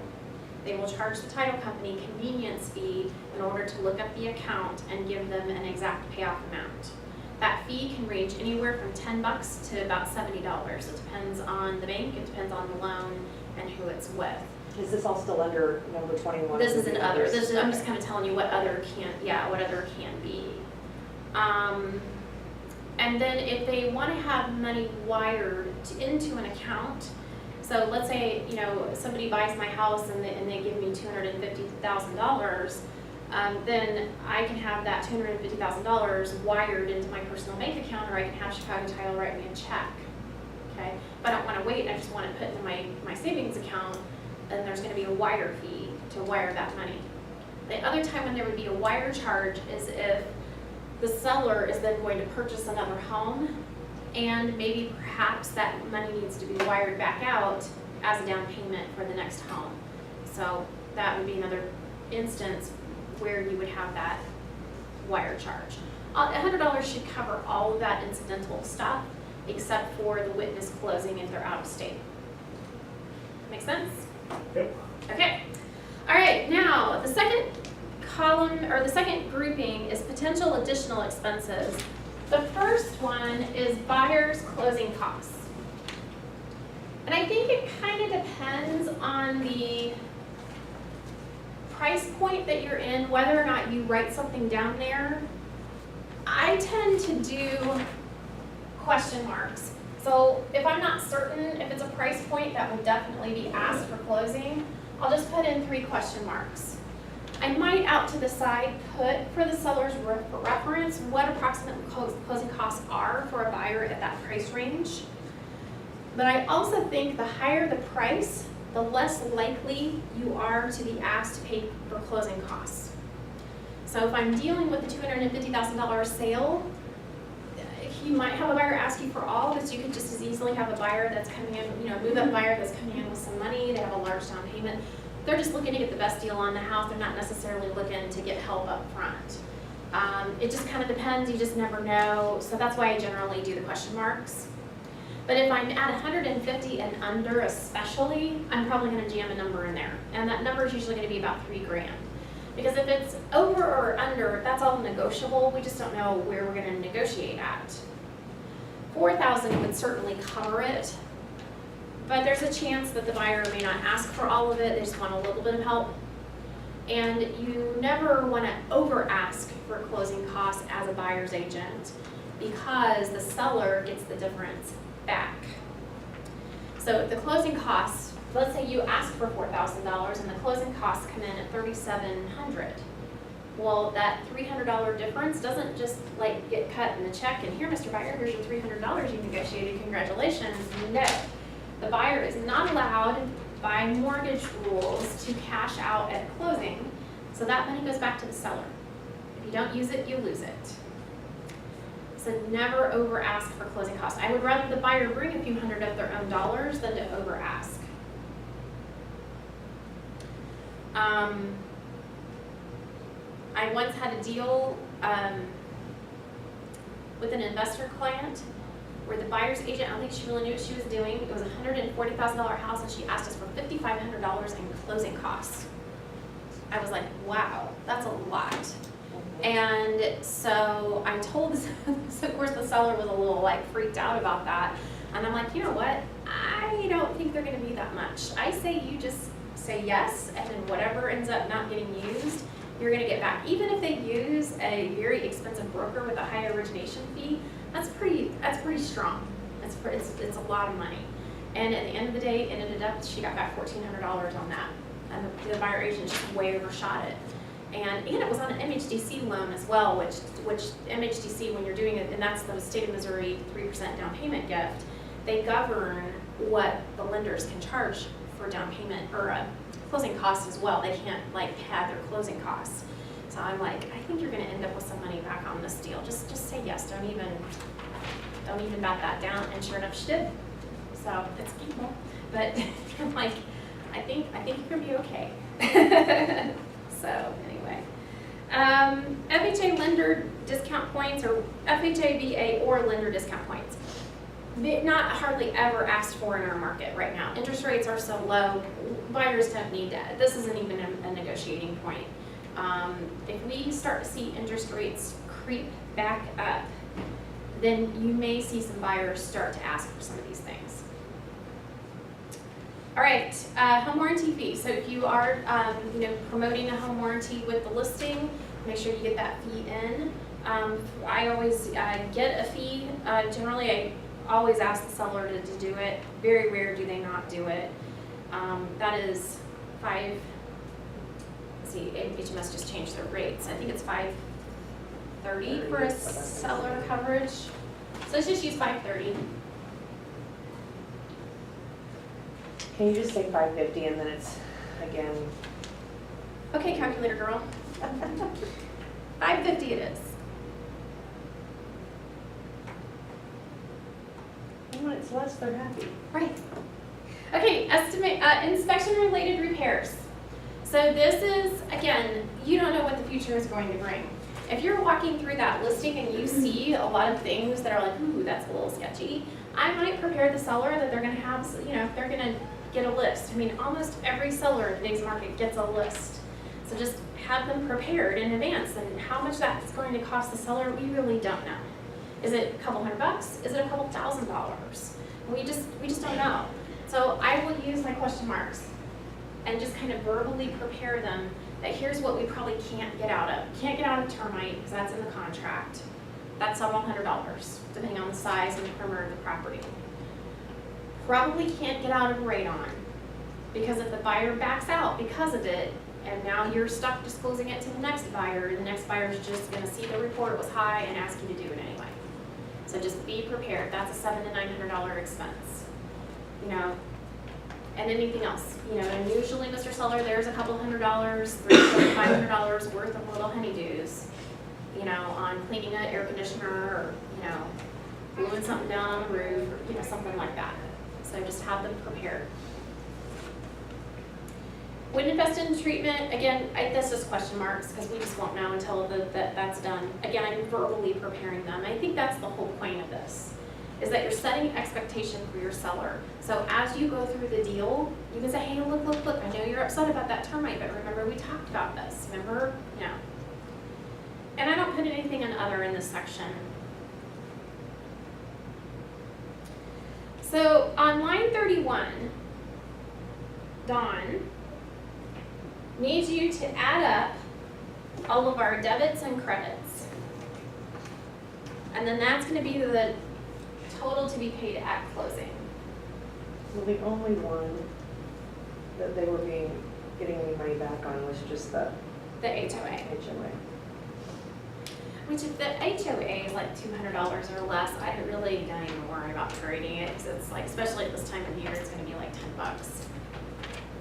They will charge the title company convenience fee in order to look up the account and give them an exact payoff amount. That fee can range anywhere from $10 to about $70. It depends on the bank, it depends on the loan, and who it's with. Is this all still under number 21? This is an other. Others? I'm just kind of telling you what other can be. And then if they want to have money wired into an account, so let's say somebody buys my house and they give me $250,000, then I can have that $250,000 wired into my personal bank account, or I can have Chicago Title write me a check. Okay, if I don't want to wait, I just want to put it in my savings account, then there's going to be a wire fee to wire that money. The other time when there would be a wire charge is if the seller is then going to purchase another home, and maybe perhaps that money needs to be wired back out as a down payment for the next home. So that would be another instance where you would have that wire charge. $100 should cover all of that incidental stuff except for the witness closing if they're out of state. Make sense? Yep. Okay. All right, now the second column, or the second grouping, is potential additional expenses. The first one is buyer's closing costs. And I think it kind of depends on the price point that you're in, whether or not you write something down there. I tend to do question marks. So if I'm not certain if it's a price point that would definitely be asked for closing, I'll just put in 3 question marks. I might out to the side put for the seller's reference what approximate closing costs are for a buyer at that price range. But I also think the higher the price, the less likely you are to be asked to pay for closing costs. So if I'm dealing with a $250,000 sale, you might have a buyer ask you for all, but you could just as easily have a buyer that's coming in, move-up buyer that's coming in with some money, they have a large down payment. They're just looking to get the best deal on the house. They're not necessarily looking to get help up front. It just kind of depends. You just never know. So that's why I generally do the question marks. But if I'm at 150 and under especially, I'm probably gonna jam a number in there. And that number is usually gonna be about $3,000. Because if it's over or under, that's all negotiable, we just don't know where we're gonna negotiate at. 4,000 would certainly cover it, but there's a chance that the buyer may not ask for all of it, they just want a little bit of help. And you never wanna over ask for closing costs as a buyer's agent because the seller gets the difference back. So if the closing costs, let's say you ask for $4,000 and the closing costs come in at $3,700. Well, that $300 difference doesn't just like get cut in the check and here, Mr. Buyer, here's your $300 you negotiated, congratulations. No, the buyer is not allowed by mortgage rules to cash out at closing, so that money goes back to the seller. If you don't use it, you lose it. So never over ask for closing costs. I would rather the buyer bring a few hundred of their own dollars than to over ask. I once had a deal with an investor client where the buyer's agent, I don't think she really knew what she was doing. It was a $140,000 house and she asked us for $5,500 in closing costs. I was like, wow, that's a lot. And so I told, so of course the seller was a little like freaked out about that. And I'm like, you know what? I don't think they're gonna be that much. I say you just say yes, and then whatever ends up not getting used, you're gonna get back. Even if they use a very expensive broker with a high origination fee, that's pretty strong. It's a lot of money. And at the end of the day, it ended up, she got back $1,400 on that. And the buyer agent just way overshot it. And it was on an MHDC loan as well, which MHDC, when you're doing it, and that's the state of Missouri 3% down payment gift, they govern what the lenders can charge for down payment or closing costs as well. They can't like have their closing costs. So I'm like, I think you're gonna end up with some money back on this deal. Just say yes, don't even bat that down. And sure enough, she did. So it's people, but I'm like, I think you're gonna be okay. So anyway, FHA lender discount points or FHA VA or lender discount points. Not hardly ever asked for in our market right now. Interest rates are so low, buyers don't need that. This isn't even a negotiating point. If we start to see interest rates creep back up, then you may see some buyers start to ask for some of these things. All right, home warranty fee. So if you are promoting a home warranty with the listing, make sure you get that fee in. I always get a fee. Generally, I always ask the seller to do it. Very rare do they not do it. That is $5. Let's see, HMS just changed their rates. I think it's $530 for a seller coverage. So let's just use $530. Can you just say 550 and then it's, again, Okay, calculator girl. $550 it is. and when it's less, they're happy. Right. Okay, estimate inspection-related repairs. So this is, again, you don't know what the future is going to bring. If you're walking through that listing and you see a lot of things that are like, ooh, that's a little sketchy, I might prepare the seller that they're gonna have, they're gonna get a list. I mean, almost every seller in today's market gets a list. So just have them prepared in advance, and how much that's going to cost the seller, we really don't know. Is it a couple $100? Is it a couple $1,000? We just don't know. So I will use my question marks and just kind of verbally prepare them that here's what we probably can't get out of. Can't get out of termite because that's in the contract. That's several $100s, depending on the size and the perimeter of the property. Probably can't get out of radon, because if the buyer backs out because of it, and now you're stuck disclosing it to the next buyer, and the next buyer's just gonna see the report was high and ask you to do it anyway. So just be prepared. That's a $700 to $900 expense. And anything else. And usually, Mr. Seller, there's a couple $100, $300 to $500 worth of little honeydews, on cleaning an air conditioner or, gluing something down on the roof or, something like that. So just have them prepared. Wind infested treatment, again, this is question marks because we just won't know until that's done. Again, I'm verbally preparing them. I think that's the whole point of this, is that you're setting expectation for your seller. So as you go through the deal, you can say, hey, look, I know you're upset about that termite, but remember we talked about this, remember? No. And I don't put anything in other in this section. So on line 31, Dawn needs you to add up all of our debits and credits. And then that's gonna be the total to be paid at closing. Well, the only one that they were getting any money back on was just the The HOA. HOA. Which if the HOA is like $200 or less, I really don't even worry about trading it, because it's like, especially at this time of year, it's gonna be like 10 bucks.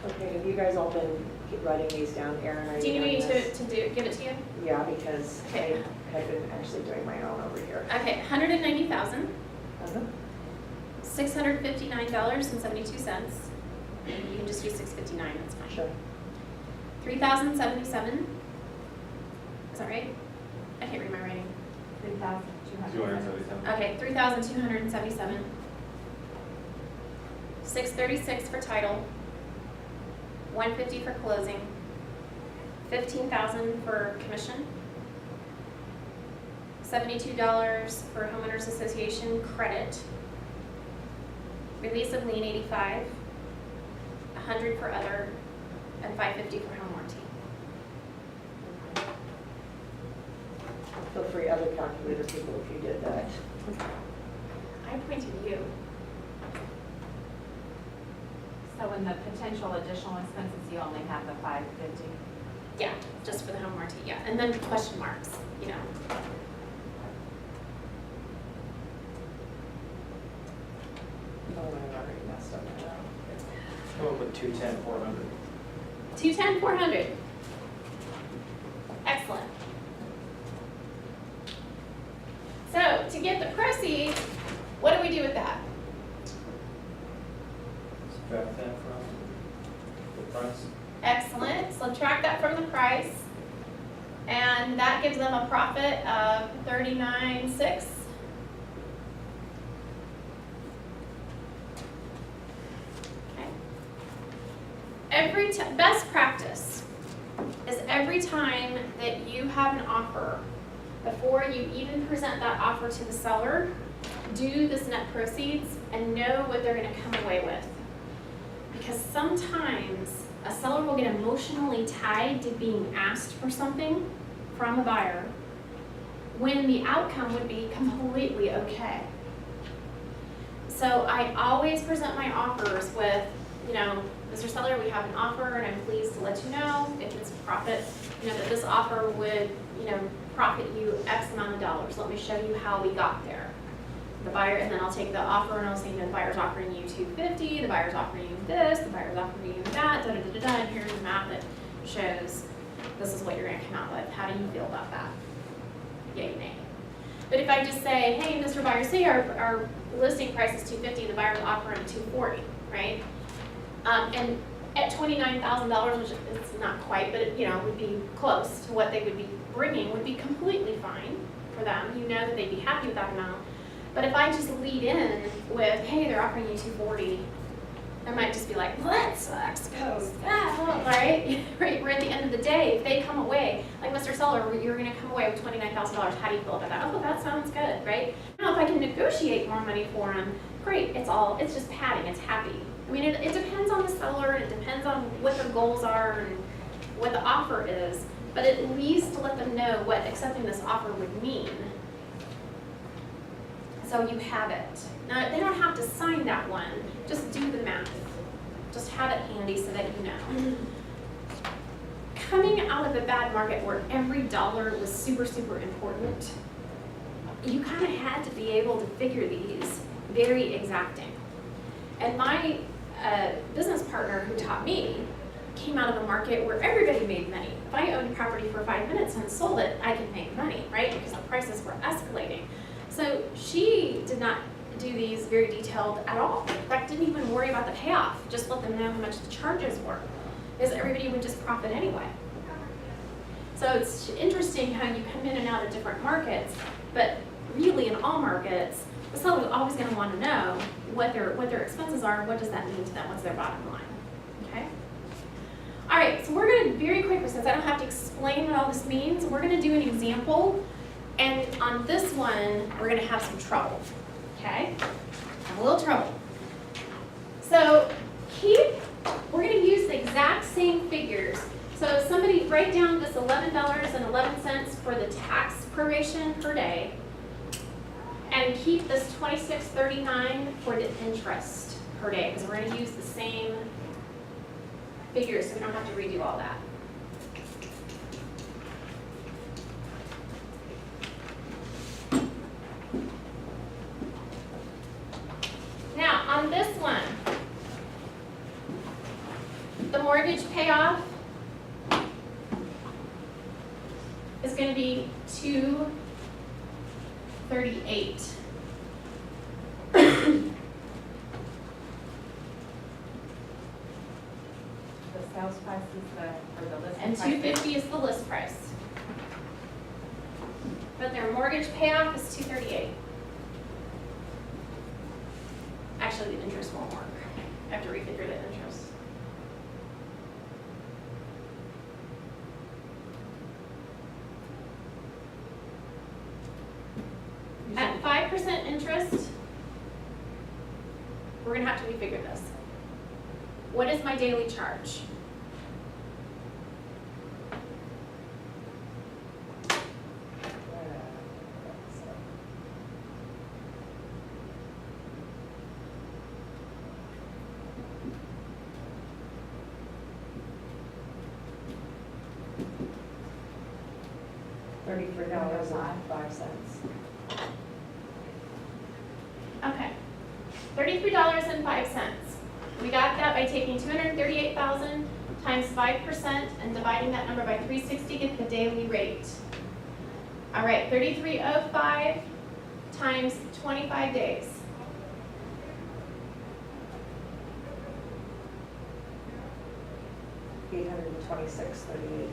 Okay, have you guys all been writing these down, Erin? Are Do you doing need me this? to give it to you? Yeah, because Okay. I had been actually doing my own over here. Okay, $190,000, Uh-huh. $659.72. You can just use $659, that's fine. Sure. $3,077. Is that right? I can't read my writing. 3,277. 277. Okay, $3,277. $636 for title. $150 for closing. $15,000 for commission. $72 for homeowners association credit. Release of lien 85. $100 for other, and $550 for home warranty. Feel free, other calculator people, if you did that. I pointed you. So in the potential additional expenses, you only have the 550? Yeah, just for the home warranty, yeah. And then question marks, you know. Oh, I already messed up that. Come up with 210, 400. 210, 400. Excellent. So to get the proceeds, what do we do with that? Subtract that from the price. Excellent. Subtract that from the price. And that gives them a profit of $39,600. Okay. Best practice is every time that you have an offer, before you even present that offer to the seller, do this net proceeds and know what they're going to come away with. Because sometimes a seller will get emotionally tied to being asked for something from a buyer when the outcome would be completely okay. So I always present my offers with, you know, Mr. Seller, we have an offer and I'm pleased to let you know if it's profit, you know, that this offer would, you know, profit you X amount of dollars. Let me show you how we got there. The buyer, and then I'll take the offer and I'll say, you know, the buyer's offering you $250, the buyer's offering you this, the buyer's offering you that, and here's the math that shows this is what you're gonna come out with. How do you feel about that? Yay, nay. But if I just say, hey, Mr. Buyer, say our listing price is $250 and the buyer's offering $240, right? And at $29,000, which it's not quite, but it, you know, would be close to what they would be bringing, would be completely fine for them. You know that they'd be happy with that amount. But if I just lead in with, hey, they're offering you $240, I might just be like, well, that sucks, because right? Right? We're at the end of the day, if they come away, like Mr. Seller, you're going to come away with $29,000. How do you feel about that? Oh, that sounds good, right? Now, if I can negotiate more money for them, great. It's just padding. It's happy. I mean, it depends on the seller, and it depends on what their goals are and what the offer is. But at least to let them know what accepting this offer would mean. So you have it. Now, they don't have to sign that one. Just do the math. Just have it handy so that you know. Coming out of a bad market where every dollar was super, super important, you kind of had to be able to figure these very exacting. And my business partner who taught me came out of a market where everybody made money. If I owned property for 5 minutes and sold it, I could make money, right? Because the prices were escalating. So she did not do these very detailed at all. In fact, didn't even worry about the payoff. Just let them know how much the charges were, because everybody would just profit anyway. So it's interesting how you come in and out of different markets, but really in all markets, the seller is always gonna wanna know what their expenses are, what does that mean to them, what's their bottom line, okay? All right, so we're gonna, very quickly, since I don't have to explain what all this means, we're gonna do an example, and on this one, we're gonna have some trouble, okay? A little trouble. So we're gonna use the exact same figures. So somebody write down this $11.11 for the tax proration per day, and keep this $26.39 for the interest per day, because we're gonna use the same figures, so we don't have to redo all that. Now, on this one, the mortgage payoff is going to be $238. The sales price is or the list And price. $250 is the list price. But their mortgage payoff is $238. Actually, the interest won't work. I have to refigure the interest. At 5% interest, we're gonna have to refigure this. What is my daily charge? $33.05. Okay, $33.05. We got that by taking 238,000 times 5% and dividing that number by 360 to get the daily rate. All right, 3305 times 25 days. $826.38.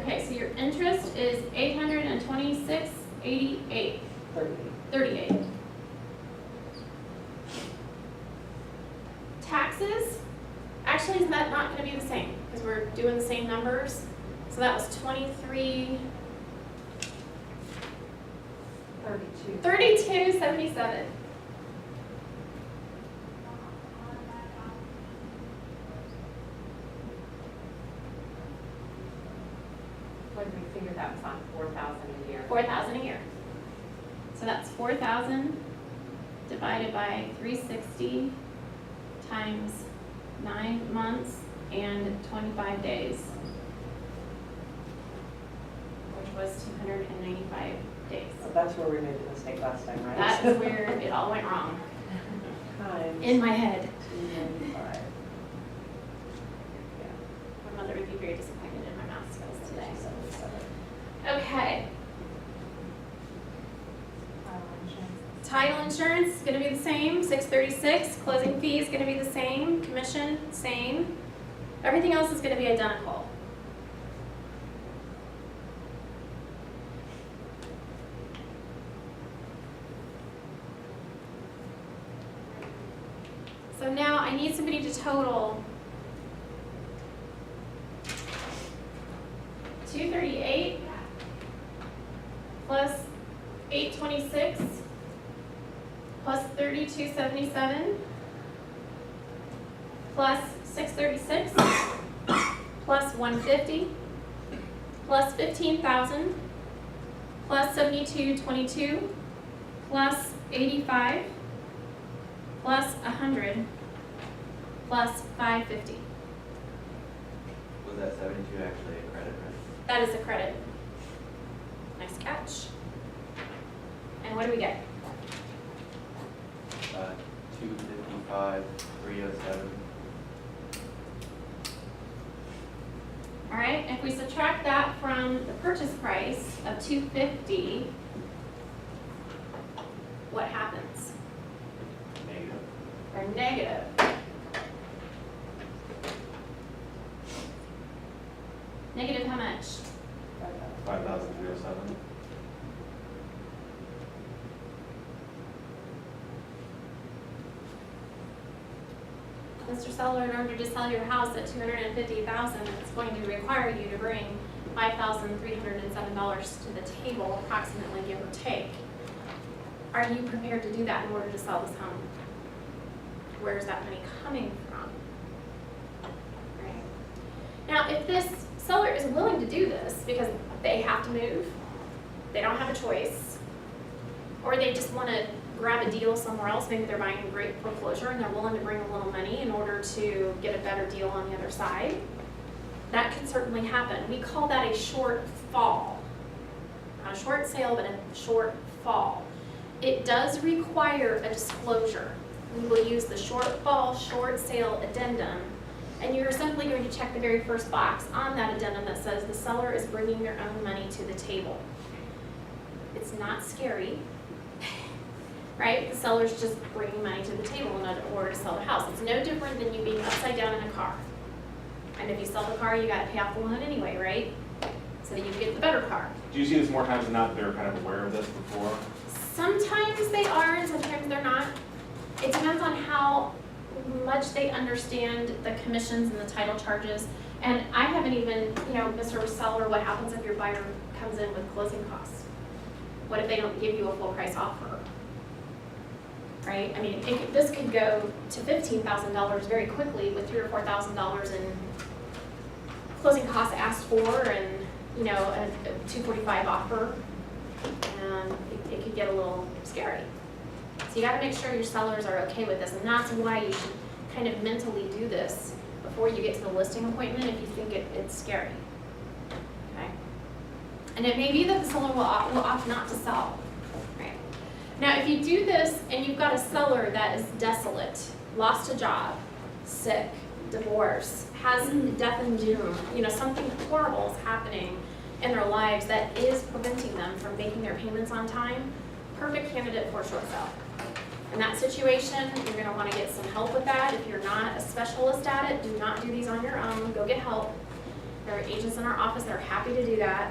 Okay, so your interest is 826.88. 38. Taxes, actually, is that not gonna be the same, because we're doing the same numbers. So that was 32.77. What did we figure that was on, 4,000 a year? 4,000 a year. So that's 4,000 divided by 360 times 9 months and 25 days, which was 295 days. So that's where we made the mistake last time, right? That is where it all went wrong, Times in my head. 295. Yeah. My mother would be very disappointed in my math skills today. 77. Okay, Title insurance. title insurance is gonna be the same, 636. Closing fee is gonna be the same, commission, same. Everything else is gonna be identical. So now I need somebody to total 238 plus 826 plus 3277 plus 636 plus 150 plus 15,000 plus 7222 plus 85 plus 100 plus 550. Was that 72 actually a credit, right? That is a credit. Nice catch. And what do we get? 255, 307. All right, if we subtract that from the purchase price of 250, what happens? Negative. Or negative. Negative how much? 5,307. Mr. Seller, in order to sell your house at $250,000, it's going to require you to bring $5,307 to the table, approximately, give or take. Are you prepared to do that in order to sell this home? Where's that money coming from? Right. Now, if this seller is willing to do this because they have to move, they don't have a choice, or they just want to grab a deal somewhere else, maybe they're buying a great foreclosure and they're willing to bring a little money in order to get a better deal on the other side, that can certainly happen. We call that a short fall. Not a short sale, but a short fall. It does require a disclosure. We will use the short fall, short sale addendum, and you're simply going to check the very first box on that addendum that says the seller is bringing their own money to the table. It's not scary, right? The seller's just bringing money to the table in order to sell the house. It's no different than you being upside down in a car. And if you sell the car, you got to pay off the loan anyway, right? So that you can get the better car. Do you see this more times than not, they're kind of aware of this before? Sometimes they are and sometimes they're not. It depends on how much they understand the commissions and the title charges. And I haven't even, Mr. Seller, what happens if your buyer comes in with closing costs? What if they don't give you a full price offer? Right? I mean, this could go to $15,000 very quickly with $3,000 or $4,000 in closing costs asked for and, a $245 offer. And it could get a little scary. So you got to make sure your sellers are okay with this, and that's why you should kind of mentally do this before you get to the listing appointment if you think it's scary. Okay? And it may be that the seller will opt not to sell. Right? Now, if you do this and you've got a seller that is desolate, lost a job, sick, divorce, has death and doom, something horrible is happening in their lives that is preventing them from making their payments on time, perfect candidate for a short sale. In that situation, you're going to want to get some help with that. If you're not a specialist at it, do not do these on your own. Go get help. There are agents in our office that are happy to do that.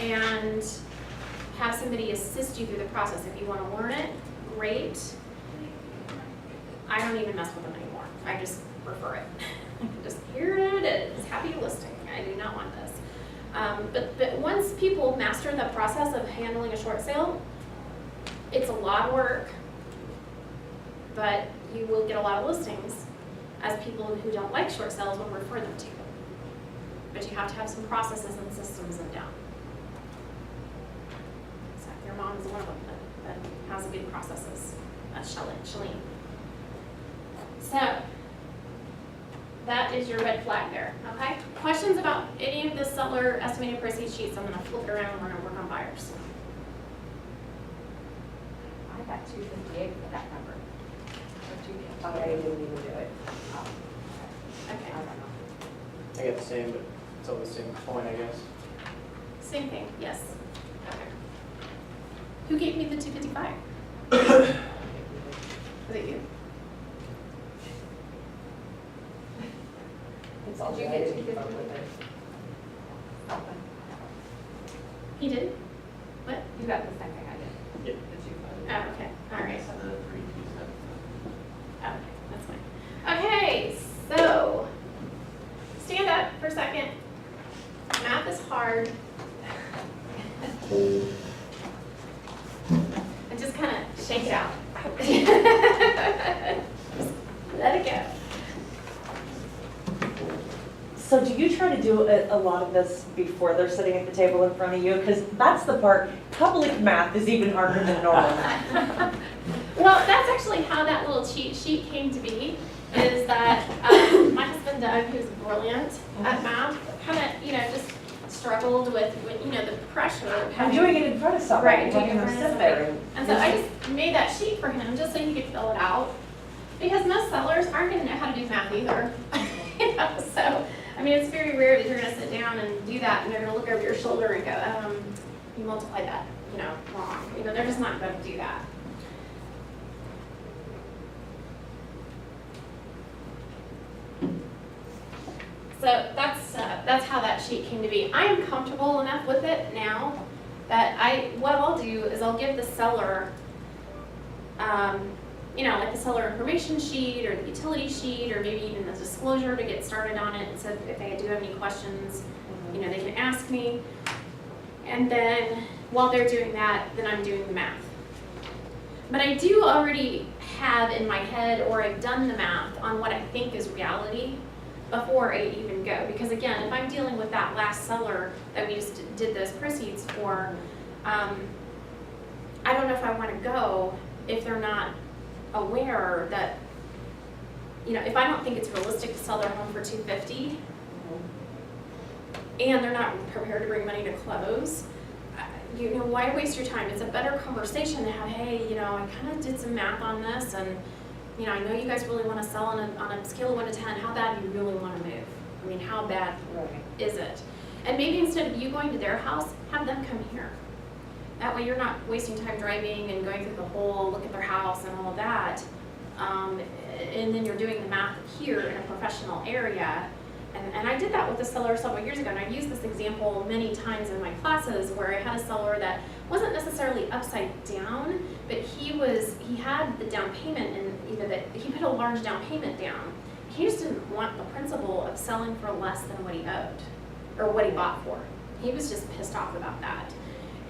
And have somebody assist you through the process. If you want to learn it, great. I don't even mess with them anymore. I just refer it. Just here it is. Happy listing. I do not want this. But once people master the process of handling a short sale, it's a lot of work, but you will get a lot of listings as people who don't like short sales will refer them to you. But you have to have some processes and systems in down. So your mom is one of them that has good processes. That's Shalene. So that is your red flag there, okay? Questions about any of the seller estimated proceeds sheets? I'm gonna flip it around and we're gonna work on buyers. I got 258 for that number. Or 250. I didn't even do it. Oh, Okay, I don't know. I get the same, but it's all the same point, I guess. same thing, yes. Okay. Who gave me the 255? Was it you? It's all Did you good. I get didn't keep up 250? with it. Something. He did? What? You got the same thing I did. Yep. The 250. Oh, okay, all right. So the 327. Okay, that's fine. Okay, so stand up for a second. Math is hard. And just kind of shake it out. Just let it go. So do you try to do a lot of this before they're sitting at the table in front of you? Because that's the part, public math is even harder than normal math. Well, that's actually how that little cheat sheet came to be, is that my husband Doug, who's brilliant at math, kind of, just struggled with, the pressure of I'm having. doing it in front of somebody, Right, having doing it them in front of sit there somebody. and. And so I just made that sheet for him, just so he could fill it out. Because most sellers aren't gonna know how to do math either. So, I mean, it's very rare that you're gonna sit down and do that, and they're gonna look over your shoulder and go, you multiplied that, wrong. They're just not gonna do that. So that's how that sheet came to be. I am comfortable enough with it now that what I'll do is I'll give the seller you know, like the seller information sheet or the utility sheet or maybe even the disclosure to get started on it. So if they do have any questions, you know, they can ask me. And then while they're doing that, then I'm doing the math. But I do already have in my head, or I've done the math on what I think is reality before I even go. Because again, if I'm dealing with that last seller that we just did those proceeds for, I don't know if I want to go if they're not aware that, you know, if I don't think it's realistic to sell their home for $250 and they're not prepared to bring money to close, you know, why waste your time? It's a better conversation to have, hey, you know, I kind of did some math on this and, you know, I know you guys really want to sell on a scale of 1 to 10. How bad do you really want to move? I mean, how bad is it? And maybe instead of you going to their house, have them come here. That way you're not wasting time driving and going through the whole look at their house and all of that. And then you're doing the math here in a professional area. And I did that with a seller several years ago, and I've used this example many times in my classes where I had a seller that wasn't necessarily upside down, but he had the down payment, and you know that he put a large down payment down. He just didn't want the principle of selling for less than what he owed, or what he bought for. He was just pissed off about that.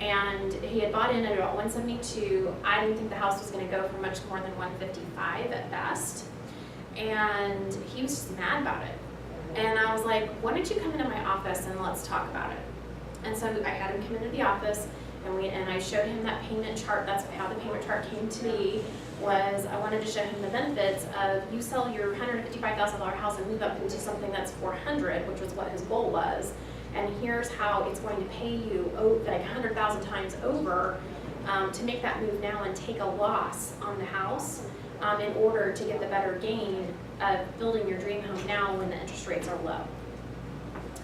And he had bought in at about 172. I didn't think the house was going to go for much more than 155 at best. And he was just mad about it. And I was like, why don't you come into my office and let's talk about it? And so I had him come into the office and I showed him that payment chart. That's how the payment chart came to be, was I wanted to show him the benefits of you sell your $155,000 house and move up into something that's $400,000, which was what his goal was. And here's how it's going to pay you like 100,000 times over to make that move now and take a loss on the house in order to get the better gain of building your dream home now when the interest rates are low.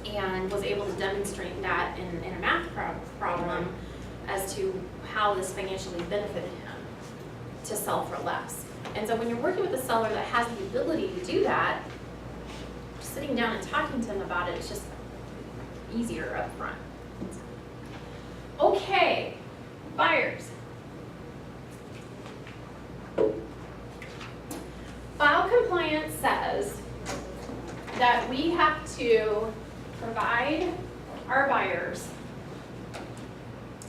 And was able to demonstrate that in a math problem as to how this financially benefited him to sell for less. And so when you're working with a seller that has the ability to do that, sitting down and talking to them about it is just easier up front. Okay, buyers. File compliance says that we have to provide our buyers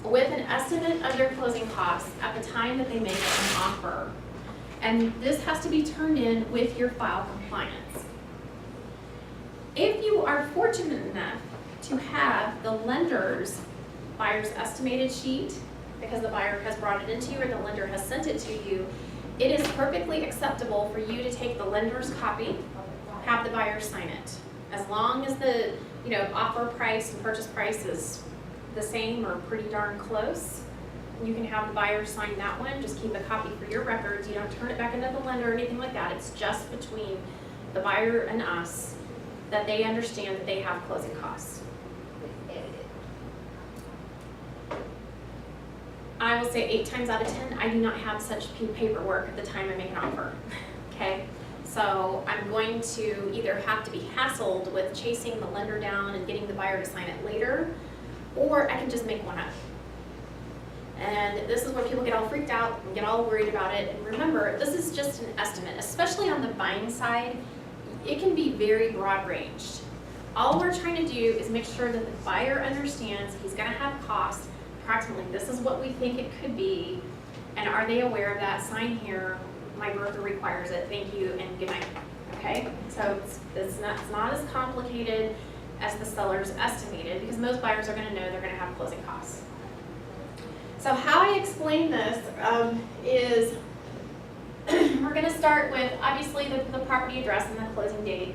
with an estimate of their closing costs at the time that they make an offer. And this has to be turned in with your file compliance. If you are fortunate enough to have the lender's buyer's estimated sheet, because the buyer has brought it into you or the lender has sent it to you, it is perfectly acceptable for you to take the lender's copy, have the buyer sign it. As long as the offer price and purchase price is the same or pretty darn close, you can have the buyer sign that one. Just keep a copy for your records. You don't turn it back into the lender or anything like that. It's just between the buyer and us that they understand that they have closing costs. I will say 8 times out of 10, I do not have such paperwork at the time I make an offer, okay? So I'm going to either have to be hassled with chasing the lender down and getting the buyer to sign it later, or I can just make one up. And this is where people get all freaked out and get all worried about it. And remember, this is just an estimate, especially on the buying side. It can be very broad ranged. All we're trying to do is make sure that the buyer understands he's gonna have costs. Approximately, this is what we think it could be, and are they aware of that? Sign here, my broker requires it, thank you, and good night, okay? So it's not as complicated as the seller's estimated, because most buyers are gonna know they're gonna have closing costs. So how I explain this is we're gonna start with, obviously, the property address and the closing date,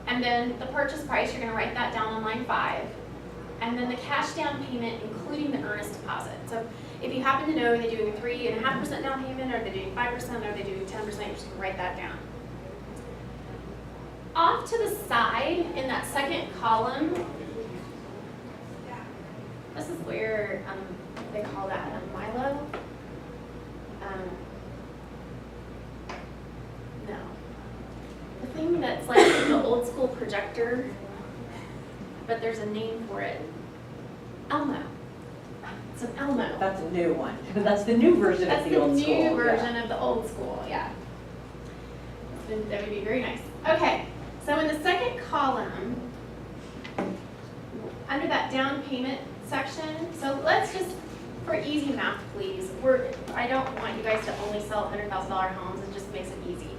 and then the purchase price, you're gonna write that down on line 5. And then the cash down payment, including the earnest deposit. So if you happen to know, are they doing a 3.5% down payment, or are they doing 5%, or are they doing 10%, you're just gonna write that down. Off to the side, in that second column, this is where they call that a Milo. No. The thing that's like the old school projector, but there's a name for it. Elmo. It's an Elmo. That's a new one. That's the new version That's of the old school. new yeah. version of the old school, yeah. That would be very nice. Okay, so in the second column, under that down payment section, so let's just, for easy math, please, I don't want you guys to only sell $100,000 homes, it just makes it easy.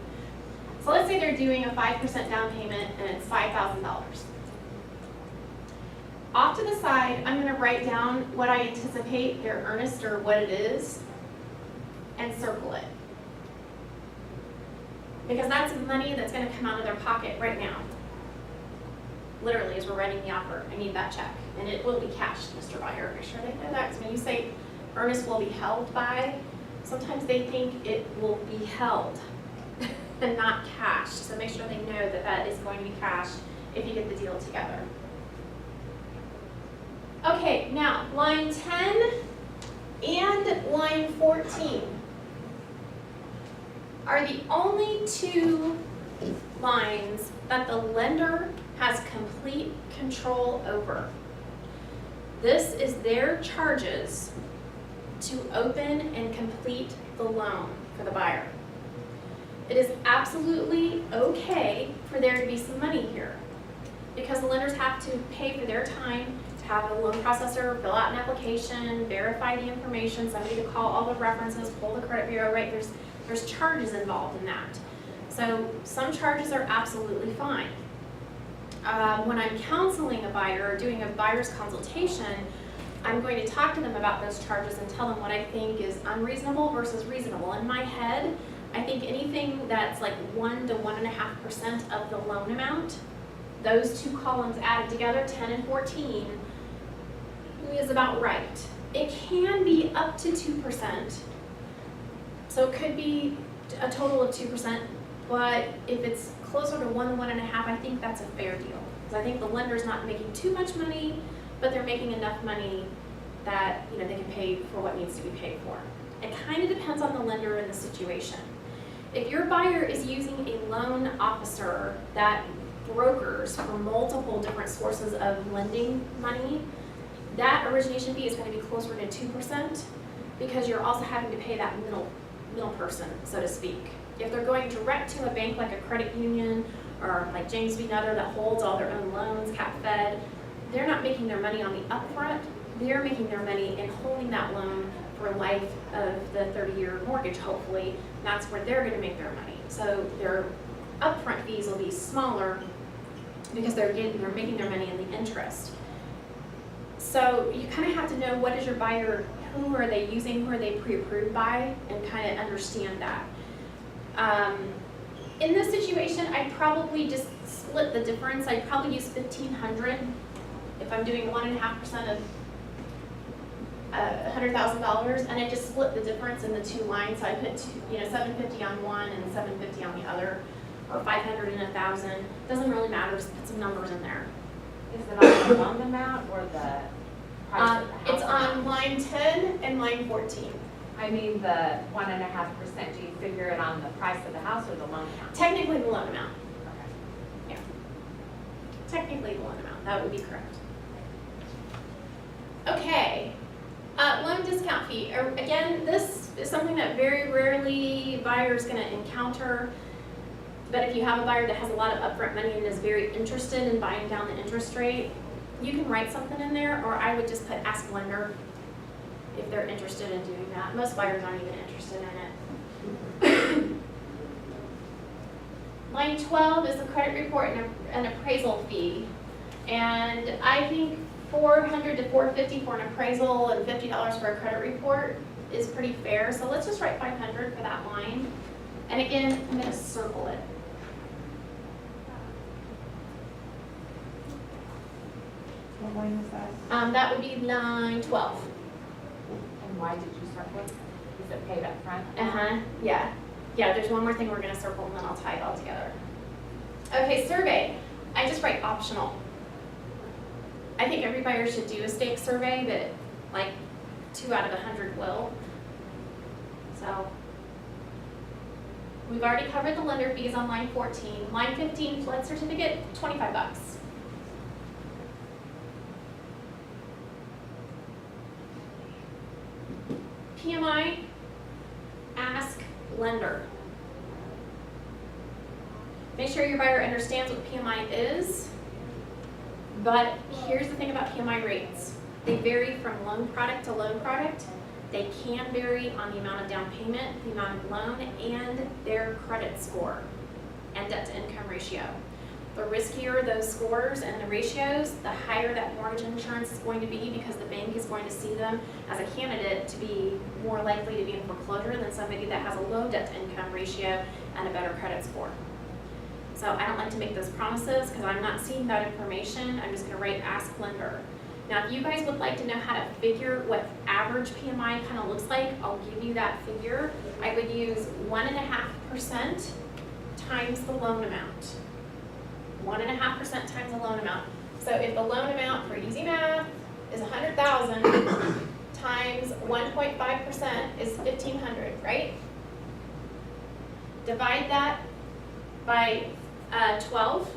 So let's say they're doing a 5% down payment and it's $5,000. Off to the side, I'm gonna write down what I anticipate their earnest or what it is and circle it. Because that's money that's gonna come out of their pocket right now. Literally, as we're writing the offer, I need that check. And it will be cashed, Mr. Buyer. Make sure they know that. Because when you say earnest will be held by, sometimes they think it will be held and not cashed. So make sure they know that that is going to be cashed if you get the deal together. Okay, now line 10 and line 14 are the only two lines that the lender has complete control over. This is their charges to open and complete the loan for the buyer. It is absolutely okay for there to be some money here because the lenders have to pay for their time to have a loan processor fill out an application, verify the information, somebody to call all the references, pull the credit bureau, right? There's charges involved in that. So some charges are absolutely fine. When I'm counseling a buyer or doing a buyer's consultation, I'm going to talk to them about those charges and tell them what I think is unreasonable versus reasonable. In my head, I think anything that's like 1 to 1.5% of the loan amount, those two columns added together, 10 and 14, is about right. It can be up to 2%. So it could be a total of 2%, but if it's closer to 1 to 1.5, I think that's a fair deal. Because I think the lender's not making too much money, but they're making enough money that they can pay for what needs to be paid for. It kind of depends on the lender and the situation. If your buyer is using a loan officer that brokers for multiple different sources of lending money, that origination fee is going to be closer to 2% because you're also having to pay that middle person, so to speak. If they're going direct to a bank like a credit union or like James B. Nutter that holds all their own loans, CapFed, they're not making their money on the upfront. They're making their money in holding that loan for life of the 30-year mortgage, hopefully. That's where they're going to make their money. So their upfront fees will be smaller because they're making their money in the interest. So you kind of have to know what is your buyer, who are they using, who are they pre-approved by, and kind of understand that. In this situation, I'd probably just split the difference. I'd probably use $1,500 if I'm doing 1.5% of $100,000, and I just split the difference in the two lines. So I put $750 on one and $750 on the other, or $500 and $1,000. Doesn't really matter. Just put some numbers in there. Is it on the loan amount or the price of the house? It's on line 10 and line 14. I mean the 1.5%. Do you figure it on the price of the house or the loan amount? Technically, the loan amount. Okay. Yeah. Technically, the loan amount. That would be correct. Okay. Loan discount fee. Again, this is something that very rarely buyers going to encounter. But if you have a buyer that has a lot of upfront money and is very interested in buying down the interest rate, you can write something in there, or I would just put ask lender if they're interested in doing that. Most buyers aren't even interested in it. Line 12 is the credit report and an appraisal fee. And I think $400 to $450 for an appraisal and $50 for a credit report is pretty fair. So let's just write $500 for that line. And again, I'm going to circle it. What line is that? That would be line 12. And why did you circle it? Is it paid up front? Yeah. Yeah, there's one more thing we're going to circle and then I'll tie it all together. Okay, survey. I just write optional. I think every buyer should do a stake survey, but like 2 out of 100 will. So we've already covered the lender fees on line 14. Line 15, flood certificate, $25. PMI, ask lender. Make sure your buyer understands what PMI is, but here's the thing about PMI rates. They vary from loan product to loan product. They can vary on the amount of down payment, the amount of loan, and their credit score and debt to income ratio. The riskier those scores and the ratios, the higher that mortgage insurance is going to be, because the bank is going to see them as a candidate to be more likely to be in foreclosure than somebody that has a low debt to income ratio and a better credit score. So I don't like to make those promises because I'm not seeing that information. I'm just going to write ask lender. Now, if you guys would like to know how to figure what average PMI kind of looks like, I'll give you that figure. I would use 1.5% times the loan amount. 1.5% times the loan amount. So if the loan amount, for easy math, is $100,000 times 1.5% is $1,500, right? Divide that by 12.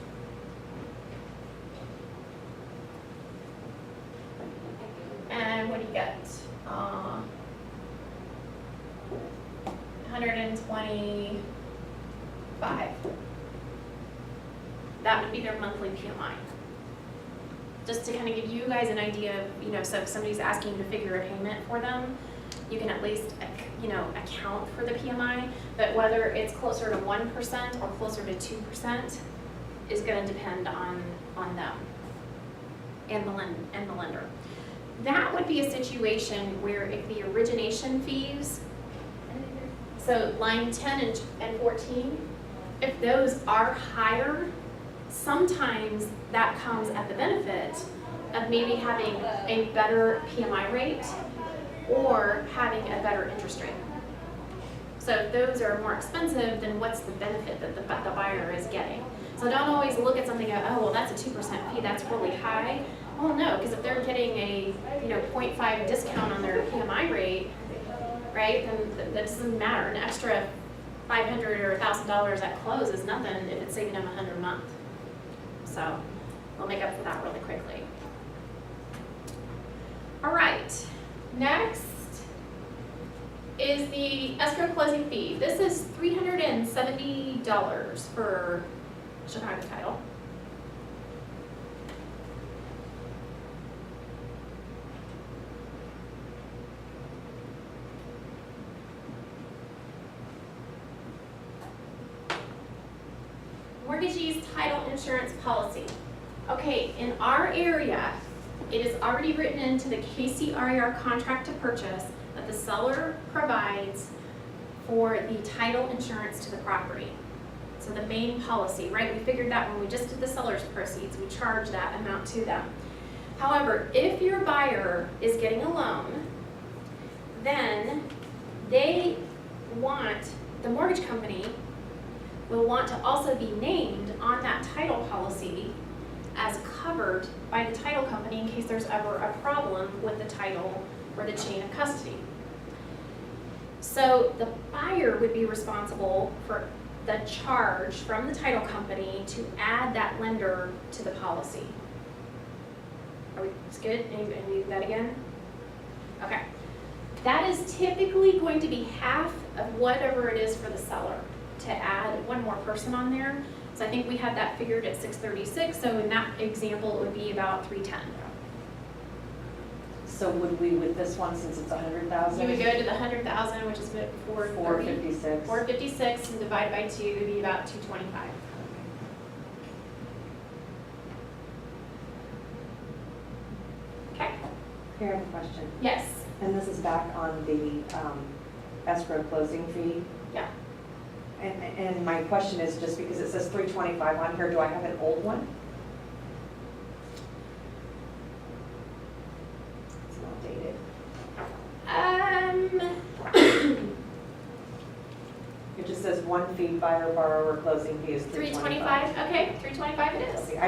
And what do you get? 125. That would be their monthly PMI. Just to kind of give you guys an idea of, so if somebody's asking you to figure a payment for them, you can at least, account for the PMI. But whether it's closer to 1% or closer to 2% is going to depend on them and the lender. That would be a situation where if the origination fees, so line 10 and 14, if those are higher, sometimes that comes at the benefit of maybe having a better PMI rate or having a better interest rate. So if those are more expensive, then what's the benefit that the buyer is getting? So don't always look at something and go, oh, well, that's a 2% fee, that's really high. Well, no, because if they're getting a 0.5 discount on their PMI rate, right, then that doesn't matter. An extra $500 or $1,000 at close is nothing if it's saving them $100 a month. So we'll make up for that really quickly. All right, next is the escrow closing fee. This is $370 for Chicago Title. Mortgagee's title insurance policy. Okay, in our area, it is already written into the KCRER contract to purchase that the seller provides for the title insurance to the property. So the main policy, right? We figured that when we just did the seller's proceeds, we charge that amount to them. However, if your buyer is getting a loan, then the mortgage company will want to also be named on that title policy as covered by the title company in case there's ever a problem with the title or the chain of custody. So the buyer would be responsible for the charge from the title company to add that lender to the policy. Are we good? Any do that again? Okay. That is typically going to be half of whatever it is for the seller to add one more person on there. So I think we had that figured at $636. So in that example, it would be about $310. So would we, with this one, since it's 100,000? You would go to the 100,000, which is $456. 456 and divide by 2 would be about 225. Okay. Here, I have a question. Yes. And this is back on the escrow closing fee. Yeah. And my question is, just because it says 325 on here, do I have an old one? It's not dated. It just says one fee, buyer, borrower, closing fee is 325. 325. Okay, 325 it is. Okay,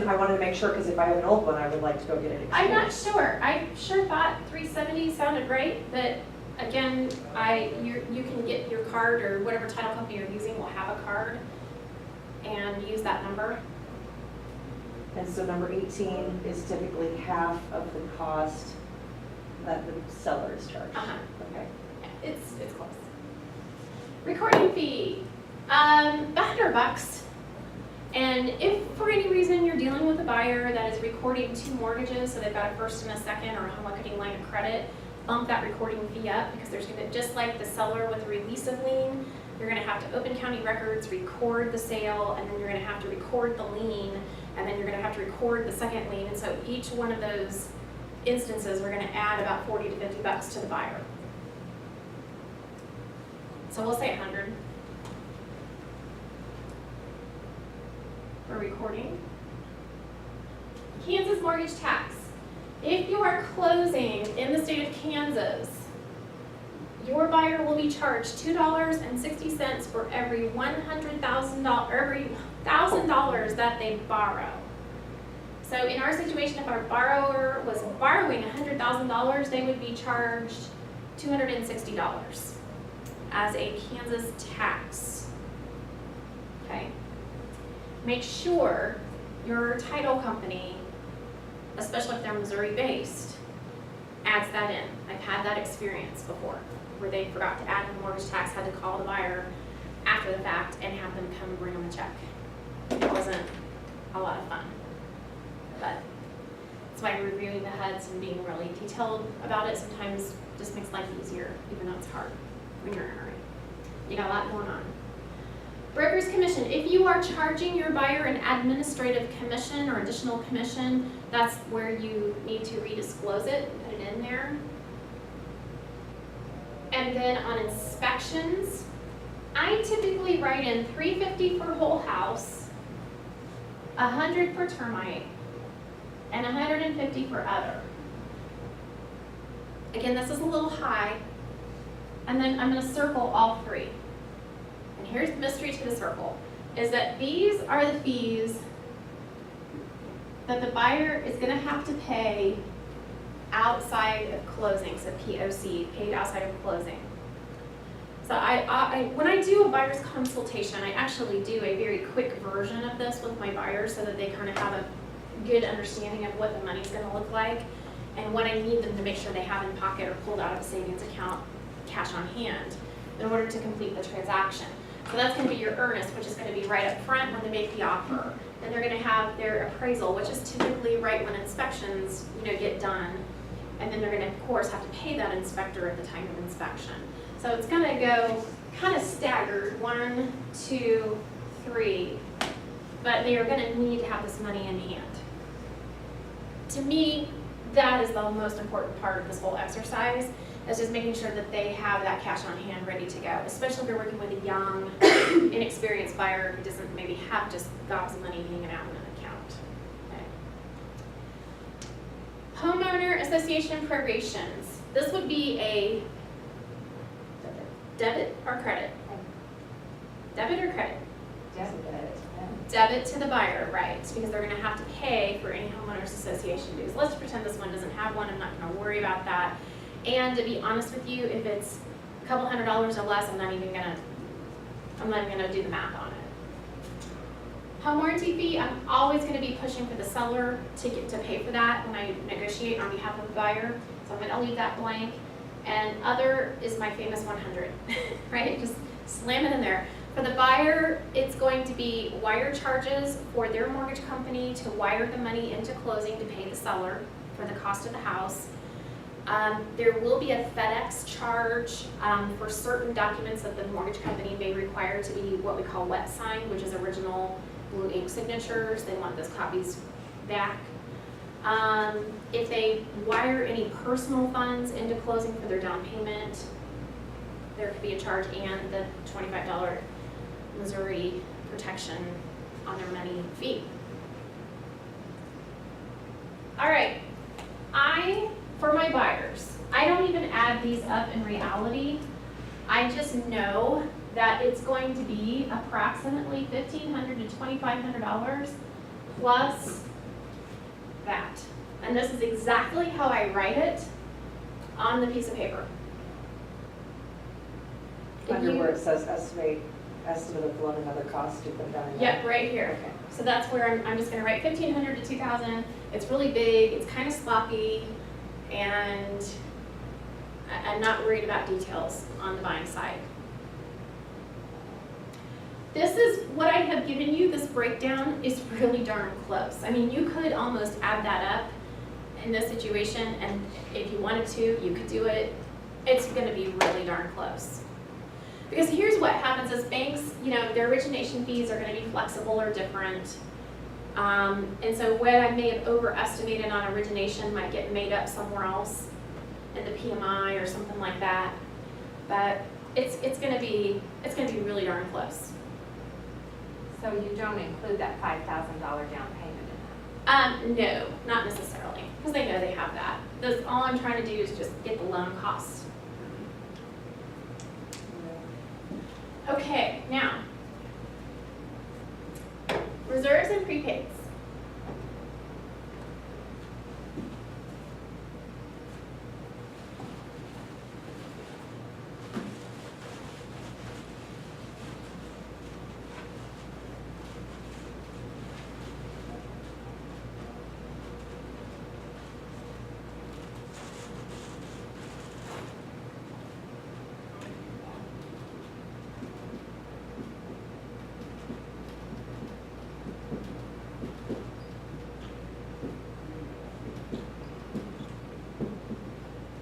I wanted to make sure, because if I have an old one, I would like to go get it exchanged. I'm not sure. I sure thought 370 sounded right, but again, you can get your card, or whatever title company you're using will have a card and use that number. And so number 18 is typically half of the cost that the seller is charged. Uh-huh. Okay. it's close. Recording fee, $100. And if for any reason you're dealing with a buyer that is recording 2 mortgages, so they've got a first and a second or a home equity line of credit, bump that recording fee up because there's gonna, just like the seller with a release of lien, you're gonna have to open county records, record the sale, and then you're gonna have to record the lien, and then you're gonna have to record the second lien. And so each one of those instances, we're gonna add about 40 to $50 to the buyer. So we'll say 100 for recording. Kansas mortgage tax. If you are closing in the state of Kansas, your buyer will be charged $2.60 for every $1,000 that they borrow. So in our situation, if our borrower was borrowing $100,000, they would be charged $260 as a Kansas tax. Okay. Make sure your title company, especially if they're Missouri-based, adds that in. I've had that experience before, where they forgot to add in the mortgage tax, had to call the buyer after the fact and have them come bring them a check. It wasn't a lot of fun, but that's why reviewing the HUDs and being really detailed about it sometimes just makes life easier, even though it's hard when you're in a hurry. You got a lot going on. Broker's commission. If you are charging your buyer an administrative commission or additional commission, that's where you need to redisclose it and put it in there. And then on inspections, I typically write in $350 for whole house, $100 for termite, and $150 for other. Again, this is a little high, and then I'm going to circle all 3. And here's the mystery to the circle, is that these are the fees that the buyer is going to have to pay outside of closing, so POC, paid outside of closing. So when I do a buyer's consultation, I actually do a very quick version of this with my buyers so that they kind of have a good understanding of what the money's going to look like and what I need them to make sure they have in pocket or pulled out of a savings account, cash on hand, in order to complete the transaction. So that's going to be your earnest, which is going to be right up front when they make the offer. Then they're going to have their appraisal, which is typically right when inspections, get done. And then they're going to, of course, have to pay that inspector at the time of inspection. So it's going to go kind of staggered, 1, 2, 3. But they are going to need to have this money in hand. To me, that is the most important part of this whole exercise, is just making sure that they have that cash on hand ready to go, especially if you're working with a young, inexperienced buyer who doesn't maybe have just gobs of money hanging out in an account. Okay. Homeowner Association prorations. This would be a debit or credit? Debit or credit? Debit to the buyer, right, because they're going to have to pay for any homeowners association dues. Let's pretend this one doesn't have one. I'm not going to worry about that. And to be honest with you, if it's a couple $100 or less, I'm not even going to do the math on it. Home warranty fee, I'm always going to be pushing for the seller to pay for that when I negotiate on behalf of the buyer. So I'm going to leave that blank. And other is my famous 100, right? Just slam it in there. For the buyer, it's going to be wire charges for their mortgage company to wire the money into closing to pay the seller for the cost of the house. There will be a FedEx charge for certain documents that the mortgage company may require to be what we call wet signed, which is original blue ink signatures. They want those copies back. If they wire any personal funds into closing for their down payment, there could be a charge, and the $25 Missouri protection on their money fee. All right, for my buyers, I don't even add these up in reality. I just know that it's going to be approximately $1,500 to $2,500 plus that. And this is exactly how I write it on the piece of paper. Under where it says estimate of loan and other costs, you put down. Yep, right here. Okay. So that's where I'm just going to write $1,500 to $2,000. It's really big. It's kind of sloppy, and I'm not worried about details on the buying side. This is what I have given you. This breakdown is really darn close. I mean, you could almost add that up in this situation, and if you wanted to, you could do it. It's gonna be really darn close. Because here's what happens is banks, their origination fees are gonna be flexible or different. And so what I may have overestimated on origination might get made up somewhere else in the PMI or something like that. But it's gonna be really darn close. So you don't include that $5,000 down payment in that? No, not necessarily, because they know they have that. All I'm trying to do is just get the loan cost. Okay, now, reserves and prepaids.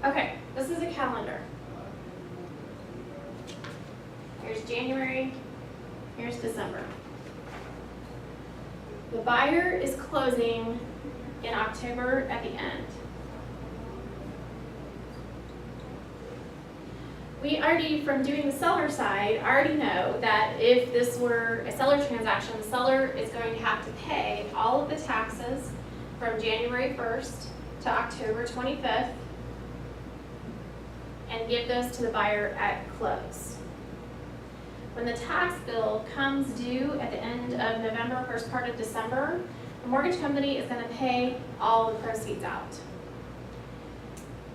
Okay, this is a calendar. Here's January, here's December. The buyer is closing in October at the end. We already, from doing the seller side, already know that if this were a seller transaction, the seller is going to have to pay all of the taxes from January 1st to October 25th and give those to the buyer at close. When the tax bill comes due at the end of November, first part of December, the mortgage company is going to pay all the proceeds out.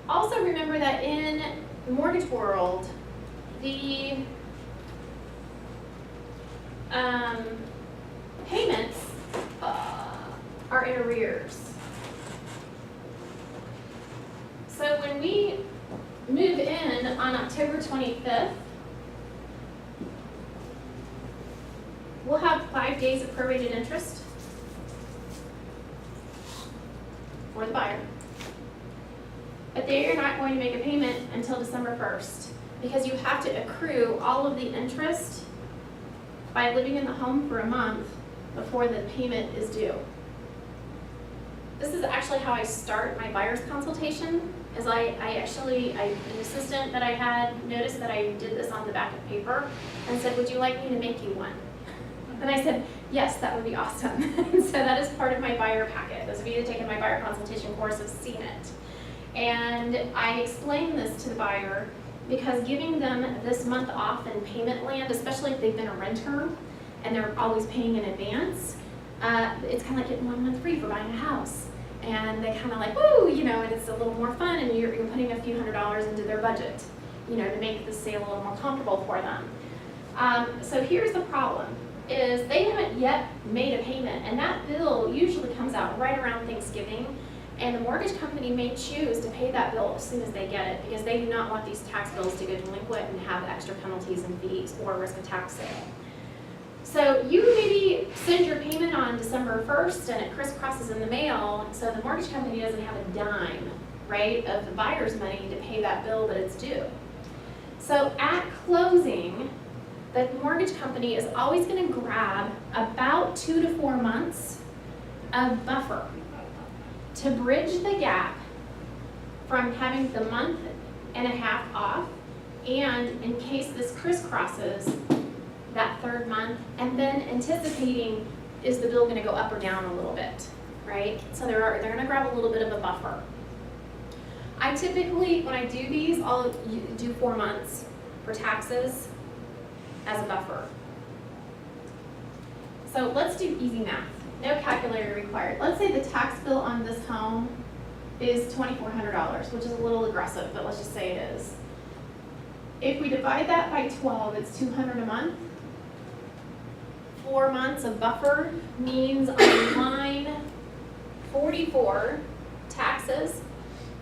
Also remember that in the mortgage world, the payments are in arrears. So when we move in on October 25th, we'll have 5 days of prorated interest for the buyer. But they are not going to make a payment until December 1st because you have to accrue all of the interest by living in the home for a month before the payment is due. This is actually how I start my buyer's consultation. Is an assistant that I had noticed that I did this on the back of paper and said, would you like me to make you one? And I said, yes, that would be awesome. And so that is part of my buyer packet. Those of you who have taken my buyer consultation course have seen it. And I explained this to the buyer because giving them this month off in payment land, especially if they've been a renter and they're always paying in advance, it's kind of like getting 1 month free for buying a house. And they kind of like, woo, and it's a little more fun, and you're putting a few $100s into their budget, to make the sale a little more comfortable for them. So here's the problem, is they haven't yet made a payment, and that bill usually comes out right around Thanksgiving, and the mortgage company may choose to pay that bill as soon as they get it, because they do not want these tax bills to go delinquent and have extra penalties and fees or risk a tax sale. So you maybe send your payment on December 1st and it crisscrosses in the mail, so the mortgage company doesn't have a dime, right, of the buyer's money to pay that bill that it's due. So at closing, the mortgage company is always going to grab about 2 to 4 months of buffer to bridge the gap from having the month and a half off, and in case this crisscrosses, that 3rd month, and then anticipating, is the bill gonna go up or down a little bit, right? So they're gonna grab a little bit of a buffer. I typically, when I do these, I'll do 4 months for taxes as a buffer. So let's do easy math. No calculator required. Let's say the tax bill on this home is $2,400, which is a little aggressive, but let's just say it is. If we divide that by 12, it's $200 a month. 4 months of buffer means on line 44, taxes,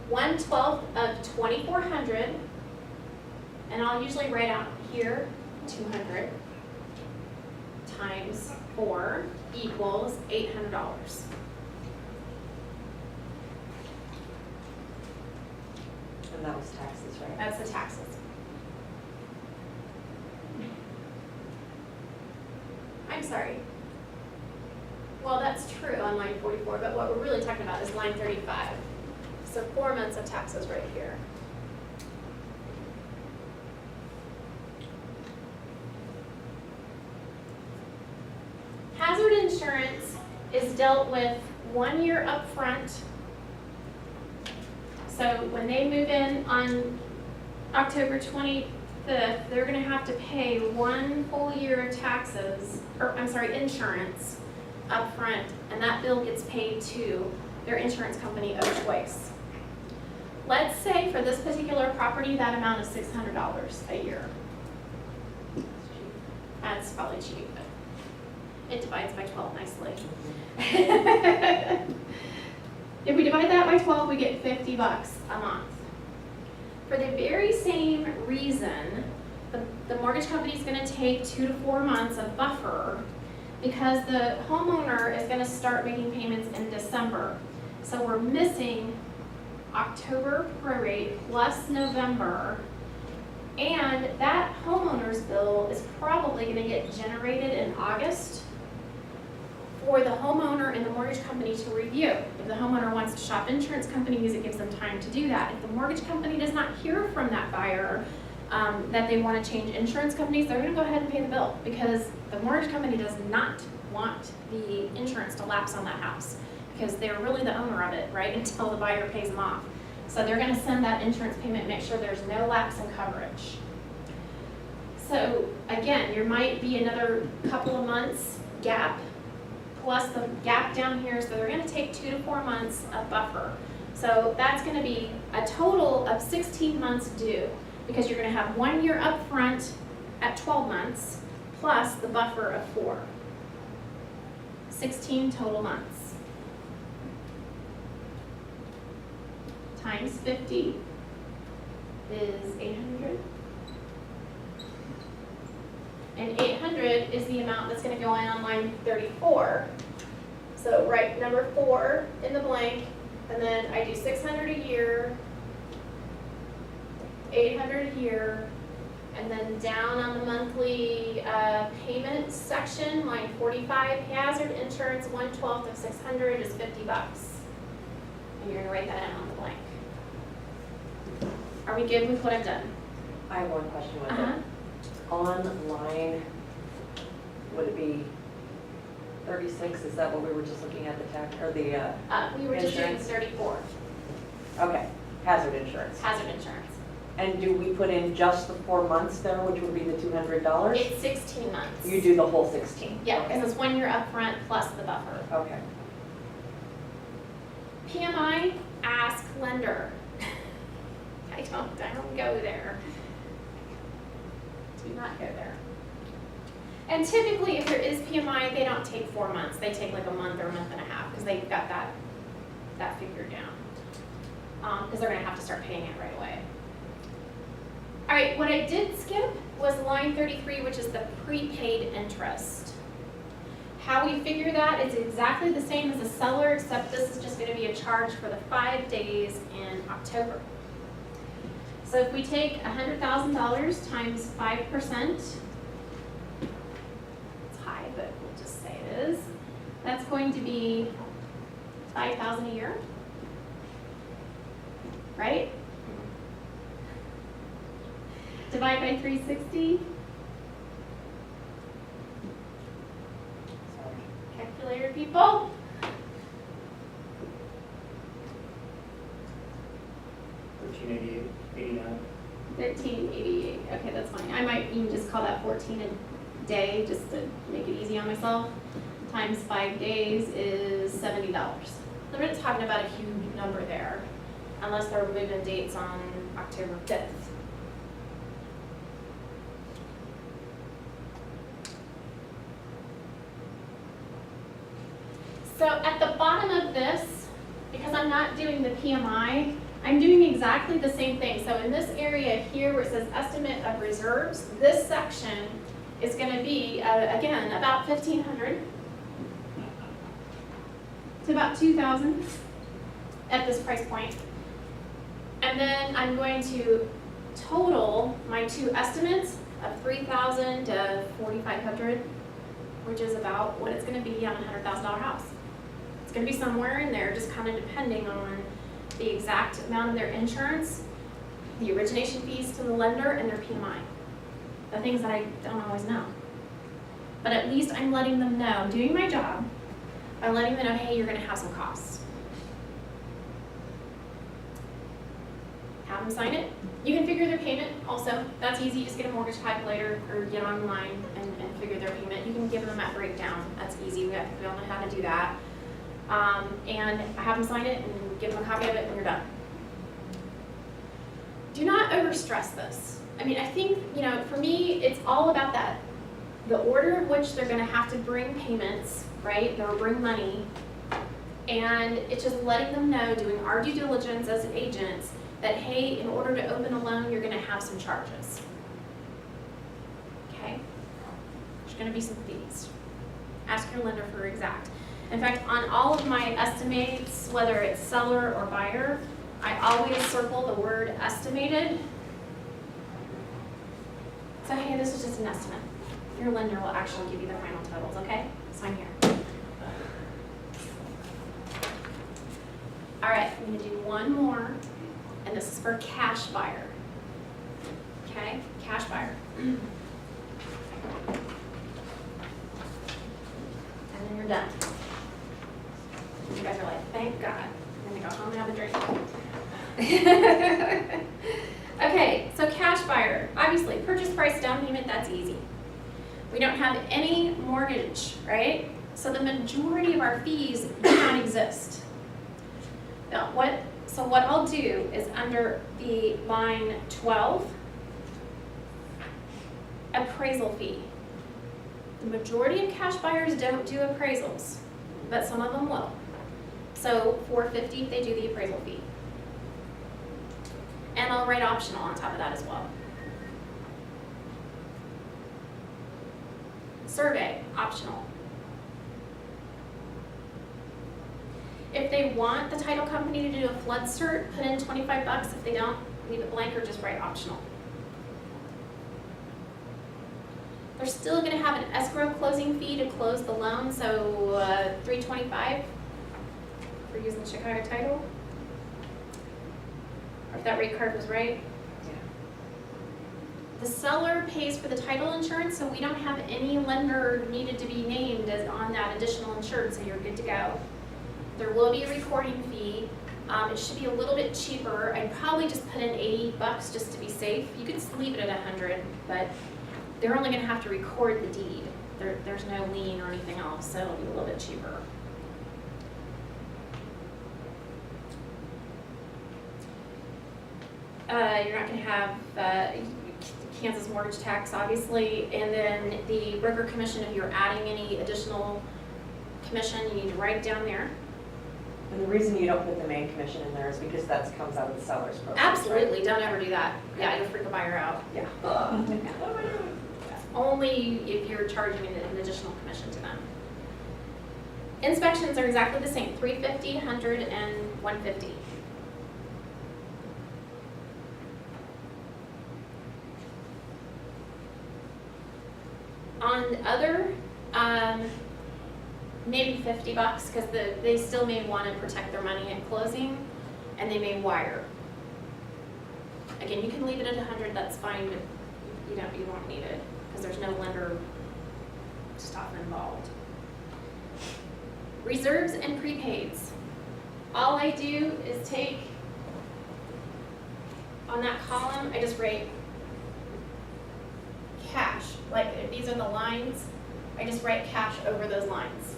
1/12 of 2,400, and I'll usually write out here 200 times 4 equals $800. And that was taxes, right? That's the taxes. I'm sorry. Well, that's true on line 44, but what we're really talking about is line 35. So 4 months of taxes right here. Hazard insurance is dealt with 1 year upfront. So when they move in on October 25th, they're gonna have to pay 1 full year of taxes, or I'm sorry, insurance upfront, and that bill gets paid to their insurance company of choice. Let's say for this particular property, that amount is $600 a year. That's probably cheap, but it divides by 12 nicely. If we divide that by 12, we get $50 a month. For the very same reason, the mortgage company is going to take 2 to 4 months of buffer because the homeowner is going to start making payments in December. So we're missing October prorate plus November, and that homeowner's bill is probably going to get generated in August for the homeowner and the mortgage company to review. If the homeowner wants to shop insurance companies, it gives them time to do that. If the mortgage company does not hear from that buyer that they want to change insurance companies, they're going to go ahead and pay the bill because the mortgage company does not want the insurance to lapse on that house because they're really the owner of it, right, until the buyer pays them off. So they're going to send that insurance payment, make sure there's no lapse in coverage. So again, there might be another couple of months gap plus the gap down here, so they're going to take 2 to 4 months of buffer. So that's going to be a total of 16 months due because you're going to have 1 year up front at 12 months plus the buffer of 4. 16 total months. Times 50 is 800. And 800 is the amount that's going to go in on line 34. So write number 4 in the blank, and then I do 600 a year, 800 a year, and then down on the monthly payment section, line 45, hazard insurance, 1/12 of 600 is $50. And you're going to write that in on the blank. Are we good with what I've done? I have one question with it. Online, would it be 36? Is that what we were just looking at, the tax, or the, We were just doing insurance? 34, okay, hazard insurance. hazard insurance. And do we put in just the 4 months there, which would be the $200? It's 16 months. You do the whole 16? Yeah, Okay. because it's 1 year upfront plus the buffer. Okay. PMI, ask lender. I don't go there. Do not go there. And typically, if there is PMI, they don't take 4 months. They take like a month or a month and a half because they've got that figured down. Because they're going to have to start paying it right away. All right, what I did skip was line 33, which is the prepaid interest. How we figure that is exactly the same as the seller, except this is just going to be a charge for the 5 days in October. So if we take $100,000 times 5%, it's high, but we'll just say it is, that's going to be $5,000 a year, right? Divide by 360. Calculator people. $13.88. Okay, that's fine. I might even just call that 14 a day just to make it easy on myself. Times 5 days is $70. We're not talking about a huge number there, unless they're moving dates on October 5th. So at the bottom of this, because I'm not doing the PMI, I'm doing exactly the same thing. So in this area here where it says estimate of reserves, this section is gonna be, again, about 1,500 to about 2,000 at this price point. And then I'm going to total my two estimates of 3,000 to 4,500, which is about what it's gonna be on a $100,000 house. It's gonna be somewhere in there, just kind of depending on the exact amount of their insurance, the origination fees to the lender, and their PMI. The things that I don't always know. But at least I'm letting them know, I'm doing my job by letting them know, hey, you're gonna have some costs. Have them sign it. You can figure their payment also. That's easy. Just get a mortgage calculator or get online and figure their payment. You can give them that breakdown. That's easy. We all know how to do that. And have them sign it and give them a copy of it and you're done. Do not overstress this. I mean, I think, for me, it's all about that. The order in which they're gonna have to bring payments, right? They'll bring money. And it's just letting them know, doing our due diligence as agents, that, hey, in order to open a loan, you're gonna have some charges. Okay? There's gonna be some fees. Ask your lender for exact. In fact, on all of my estimates, whether it's seller or buyer, I always circle the word estimated. So, hey, this is just an estimate. Your lender will actually give you the final totals, okay? Sign here. All right, I'm gonna do one more, and this is for cash buyer. Okay, cash buyer. And then you're done. You guys are like, thank God. I'm gonna go home and have a drink. Okay, so cash buyer. Obviously, purchase price, down payment, that's easy. We don't have any mortgage, right? So the majority of our fees do not exist. Now, what I'll do is under the line 12, appraisal fee. The majority of cash buyers don't do appraisals, but some of them will. So $450 if they do the appraisal fee. And I'll write optional on top of that as well. Survey, optional. If they want the title company to do a flood cert, put in $25. If they don't, leave it blank or just write optional. They're still gonna have an escrow closing fee to close the loan, so $325 for using Chicago Title. Or if that rate card was right. The seller pays for the title insurance, so we don't have any lender needed to be named as on that additional insurance, so you're good to go. There will be a recording fee. It should be a little bit cheaper. I'd probably just put in $80 just to be safe. You could just leave it at $100, but they're only gonna have to record the deed. There's no lien or anything else, so it'll be a little bit cheaper. You're not gonna have Kansas mortgage tax, obviously, and then the broker commission, if you're adding any additional commission, you need to write it down there. And the reason you don't put the main commission in there is because that comes out of the seller's proceeds, Absolutely, don't ever do that. Yeah, you'll freak a buyer out. Yeah. Only if you're charging an additional commission to them. Inspections are exactly the same, $350, $100, and $150. On other, maybe $50 because they still may want to protect their money at closing, and they may wire. Again, you can leave it at $100. That's fine, but you won't need it because there's no lender stuff involved. Reserves and prepaids. All I do is take on that column. I just write cash. Like if these are the lines, I just write cash over those lines.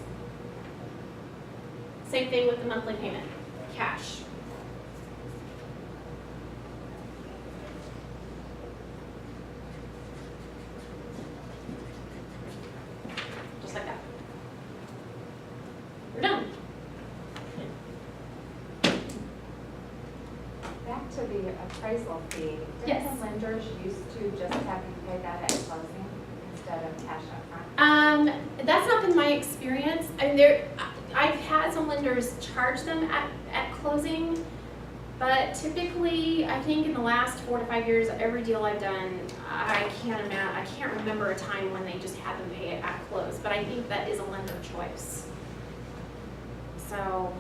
Same thing with the monthly payment, cash. Just like that. You're done. to the appraisal fee, Yes. didn't the lenders used to just have you pay that at closing instead of cash up front? That's not been my experience. And I've had some lenders charge them at closing, but typically, I think in the last 4 to 5 years, every deal I've done, I can't remember a time when they just had them pay it at close, but I think that is a lender choice. So,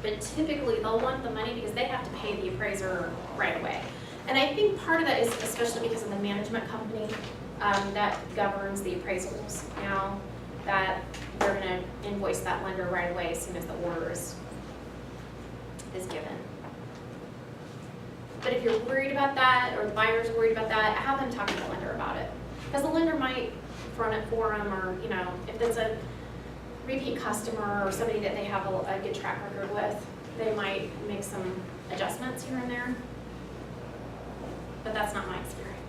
but typically they'll want the money because they have to pay the appraiser right away. And I think part of that is especially because of the management company that governs the appraisals now, that they're gonna invoice that lender right away as soon as the order is given. But if you're worried about that, or the buyer's worried about that, have them talk to the lender about it. Because the lender might run it for them, or, you know, if it's a repeat customer or somebody that they have a good track record with, they might make some adjustments here and there. But that's not my experience.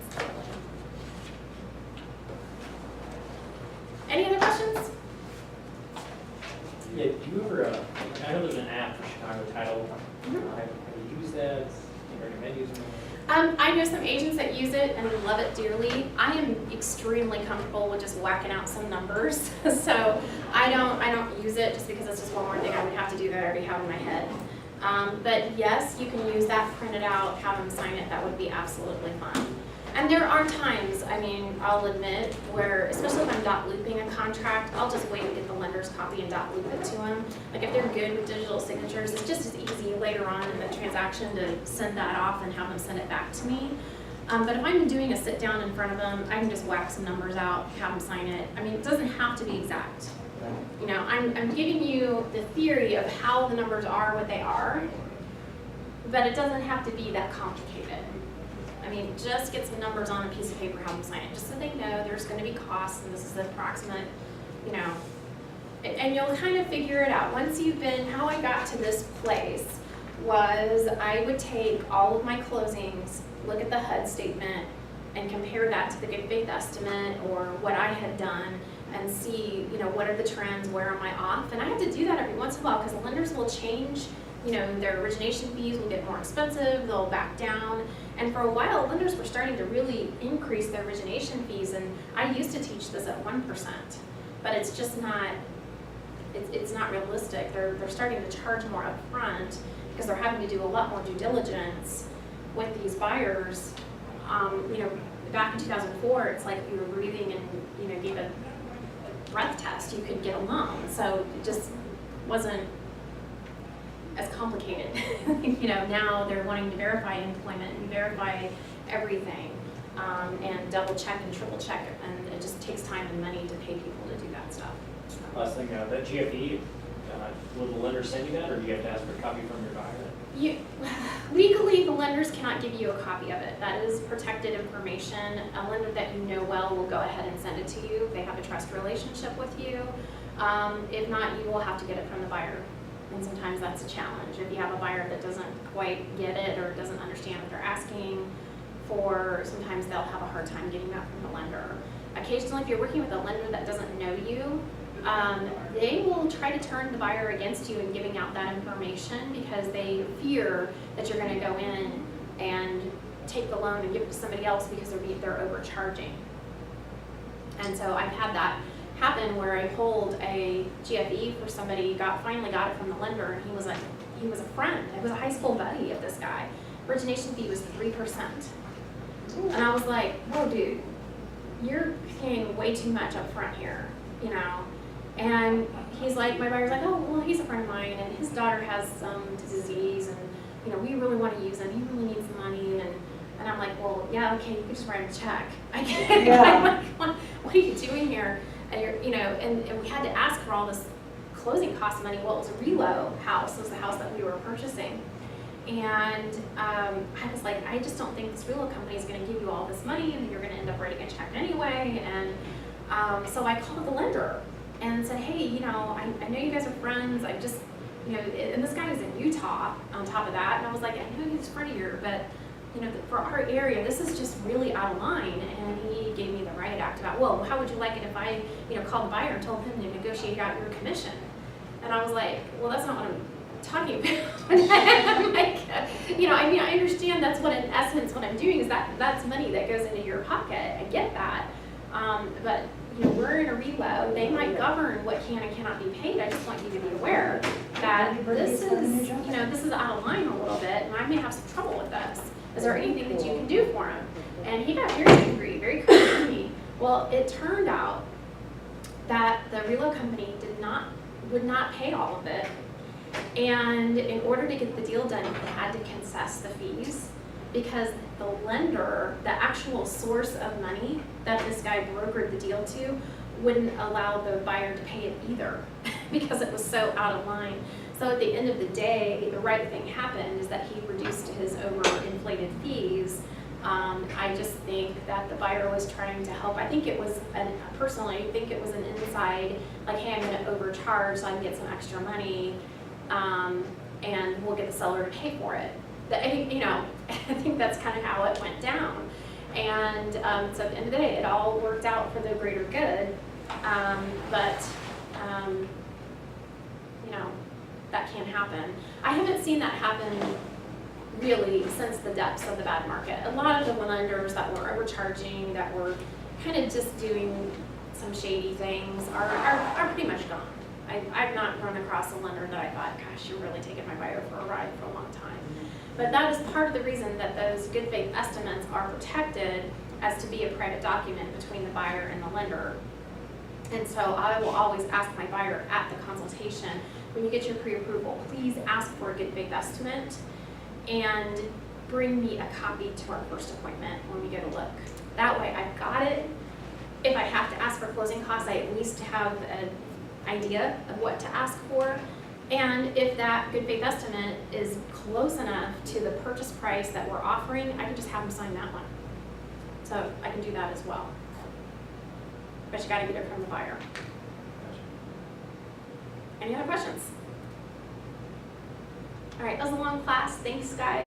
Any other questions? Yeah, do you ever, I know there's an app for Chicago Title. Have you used that? Do you recommend using it? I know some agents that use it and love it dearly. I am extremely comfortable with just whacking out some numbers. So I don't use it just because it's just one more thing I would have to do that I already have in my head. But yes, you can use that, print it out, have them sign it. That would be absolutely fun. And there are times, I mean, I'll admit, where, especially if I'm dot looping a contract, I'll just wait and get the lender's copy and dot loop it to them. Like if they're good with digital signatures, it's just as easy later on in the transaction to send that off and have them send it back to me. But if I'm doing a sit down in front of them, I can just whack some numbers out, have them sign it. I mean, it doesn't have to be exact. You know, I'm giving you the theory of how the numbers are what they are, but it doesn't have to be that complicated. I mean, just get some numbers on a piece of paper, have them sign it, just so they know there's going to be costs and this is the approximate, you know, and you'll kind of figure it out. Once you've been, how I got to this place was I would take all of my closings, look at the HUD statement, and compare that to the good faith estimate or what I had done and see, you know, what are the trends, where am I off? And I have to do that every once in a while because the lenders will change, you know, their origination fees will get more expensive, they'll back down. And for a while, lenders were starting to really increase their origination fees, and I used to teach this at 1%, but it's just not, it's not realistic. They're starting to charge more upfront because they're having to do a lot more due diligence with these buyers. You know, back in 2004, it's like if you were breathing and, you know, gave a breath test, you could get a loan. So it just wasn't as complicated. You know, now they're wanting to verify employment and verify everything, and double check and triple check it, and it just takes time and money to pay people to do that stuff. So. Last thing, that GFE, will the lender send you that, or do you have to ask for a copy from your buyer? Legally, the lenders cannot give you a copy of it. That is protected information. A lender that you know well will go ahead and send it to you. They have a trust relationship with you. If not, you will have to get it from the buyer. And sometimes that's a challenge. If you have a buyer that doesn't quite get it or doesn't understand what they're asking for, sometimes they'll have a hard time getting that from the lender. Occasionally, if you're working with a lender that doesn't know you, they will try to turn the buyer against you in giving out that information because they fear that you're going to go in and take the loan and give it to somebody else because they're overcharging. And so I've had that happen where I pulled a GFE for somebody, finally got it from the lender, and he was a friend. I was a high school buddy of this guy. Origination fee was 3%. And I was like, whoa, dude, you're paying way too much up front here, you know? And he's like, my buyer's like, oh, well, he's a friend of mine, and his daughter has some disease, and, you know, we really want to use him. He really needs the money, and I'm like, well, yeah, okay, you can just write him a check. Yeah. I'm like, what are you doing here? And you're, you know, and we had to ask for all this closing cost money. Well, it was a relo house. It was the house that we were purchasing. And I was like, I just don't think this relo company is going to give you all this money, and you're going to end up writing a check anyway. And so I called the lender and said, hey, you know, I know you guys are friends. I just, you know, and this guy is in Utah on top of that. And I was like, I know he's a friend of yours, but, you know, for our area, this is just really out of line. And he gave me the riot act about, well, how would you like it if I, you know, called the buyer and told him to negotiate out your commission? And I was like, well, that's not what I'm talking about. I'm like, you know, I mean, I understand that's what, in essence, what I'm doing is that's money that goes into your pocket. I get that. But, you know, we're in a reload. They might govern what can and cannot be paid. I just want you to be aware that this is, you know, this is out of line a little bit, and I may have some trouble with this. Is there anything that you can do for him? And he got very angry, very crazy with me. Well, it turned out that the reload company would not pay all of it. And in order to get the deal done, he had to concess the fees because the lender, the actual source of money that this guy brokered the deal to, wouldn't allow the buyer to pay it either because it was so out of line. So at the end of the day, the right thing happened is that he reduced his overinflated fees. I just think that the buyer was trying to help. I think it was, personally, I think it was an inside, like, hey, I'm going to overcharge so I can get some extra money, and we'll get the seller to pay for it. I think, you know, I think that's kind of how it went down. And so at the end of the day, it all worked out for the greater good. You know, that can happen. I haven't seen that happen really since the depths of the bad market. A lot of the lenders that were overcharging, that were kind of just doing some shady things are pretty much gone. I've not run across a lender that I thought, gosh, you're really taking my buyer for a ride for a long time. But that is part of the reason that those good faith estimates are protected as to be a private document between the buyer and the lender. And so I will always ask my buyer at the consultation, when you get your pre-approval, please ask for a good faith estimate and bring me a copy to our first appointment when we go to look. That way I've got it. If I have to ask for closing costs, I at least have an idea of what to ask for. And if that good faith estimate is close enough to the purchase price that we're offering, I can just have them sign that one. So I can do that as well. But you gotta get it from the buyer. Any other questions? All right, that was a long class. Thanks, guys.